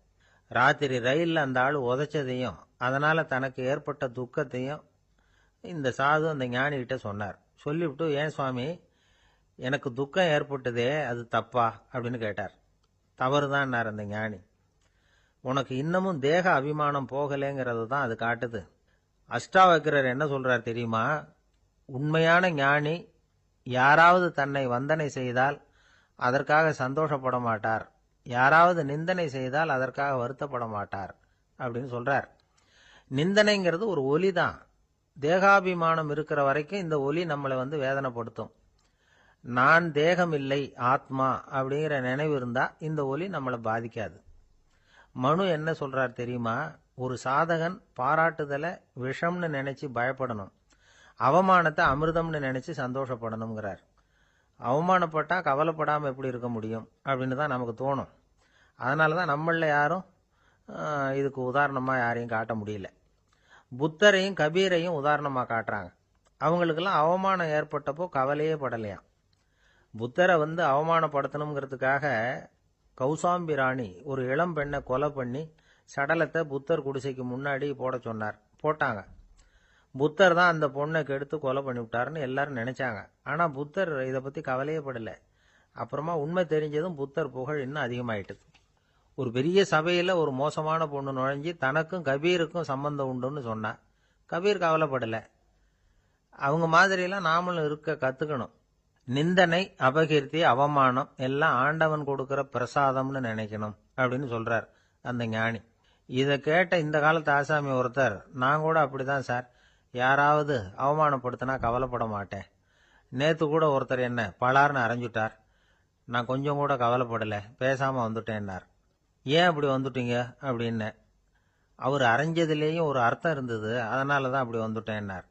ராத்திரி ரயில்ல அந்த ஆள் உதைச்சதையும் அதனால தனக்கு ஏற்பட்ட துக்கத்தையும் இந்த சாது அந்த ஞானி கிட்ட சொன்னார். சொல்லிவிட்டு, ஏன் சுவாமி, எனக்கு துக்கம் ஏற்பட்டதே அது தப்பா அப்படின்னு கேட்டார். தவறுதான் அந்த ஞானி. உனக்கு இன்னமும் தேக அபிமானம் போகலைங்கிறது தான் அது காட்டுது. அஷ்டாவக்கிரர் என்ன சொல்றார் தெரியுமா? உண்மையான ஞானி யாராவது தன்னை வந்தனை செய்தால் அதற்காக சந்தோஷப்பட மாட்டார், யாராவது நிந்தனை செய்தால் அதற்காக வருத்தப்பட மாட்டார் அப்படின்னு சொல்றார். நிந்தனைங்கிறது ஒரு ஒலி தான். தேகாபிமானம் இருக்கிற வரைக்கும் இந்த ஒலி நம்மளை வேதனைப்படுத்தும். நான் தேகம் இல்லை, ஆத்மா அப்படிங்கிற நினைவு இருந்தா இந்த ஒலி நம்மளை பாதிக்காது. மனு என்ன சொல்றார் தெரியுமா? ஒரு சாதகன் பாராட்டுதலை விஷம்னு நினைச்சு பயப்படணும், அவமானத்தை அமிர்தம்னு நினைச்சு சந்தோஷப்படணுங்கிறார். அவமானப்பட்டா கவலைப்படாம எப்படி இருக்க முடியும் அப்படின்னு தான் நமக்கு தோணும். அதனாலதான் நம்மள யாரும் இதுக்கு உதாரணமா யாரையும் காட்ட முடியல. புத்தரையும் கபீரையும் உதாரணமா காட்டுறாங்க. அவங்களுக்கெல்லாம் அவமானம் ஏற்பட்டப்போ கவலையே படலையாம். புத்தரை அவமானப்படுத்தணுங்கிறதுக்காக கௌசாம்பி ராணி ஒரு இளம் பெண்ணை கொலை பண்ணி சடலத்தை புத்தர் குடிசைக்கு முன்னாடி போட சொன்னார். போட்டாங்க. புத்தர் தான் அந்த பொண்ணை கெடுத்து கொலை பண்ணிவிட்டாருன்னு எல்லாரும் நினைச்சாங்க. ஆனா புத்தர் இதை பத்தி கவலையே படல. அப்புறமா உண்மை தெரிஞ்சதும் புத்தர் புகழ் இன்னும் அதிகமாயிட்டது. ஒரு பெரிய சபையில ஒரு மோசமான பொண்ணு நுழைஞ்சி தனக்கும் கபீருக்கும் சம்பந்தம் உண்டுன்னு சொன்னா. கபீர் கவலைப்படல. அவங்க மாதிரியெல்லாம் நாமளும் இருக்க கத்துக்கணும். நிந்தனை, அபகீர்த்தி, அவமானம் எல்லாம் ஆண்டவன் கொடுக்கிற பிரசாதம்னு நினைக்கணும் அப்படின்னு சொல்றார் அந்த ஞானி. இதை கேட்ட இந்த காலத்து ஆசாமி ஒருத்தர், நான் கூட அப்படிதான் சார், யாராவது அவமானப்படுத்தினா கவலைப்பட மாட்டேன். நேத்து கூட ஒருத்தர் என்ன பலார்னு அரைஞ்சுட்டார், நான் கொஞ்சம் கூட கவலைப்படல, பேசாம வந்துட்டேன்னார். ஏன் அப்படி வந்துட்டீங்க அப்படின்னு. அவர் அரைஞ்சதுலேயும் ஒரு அர்த்தம் இருந்தது, அதனாலதான் அப்படி வந்துட்டேன்னார்.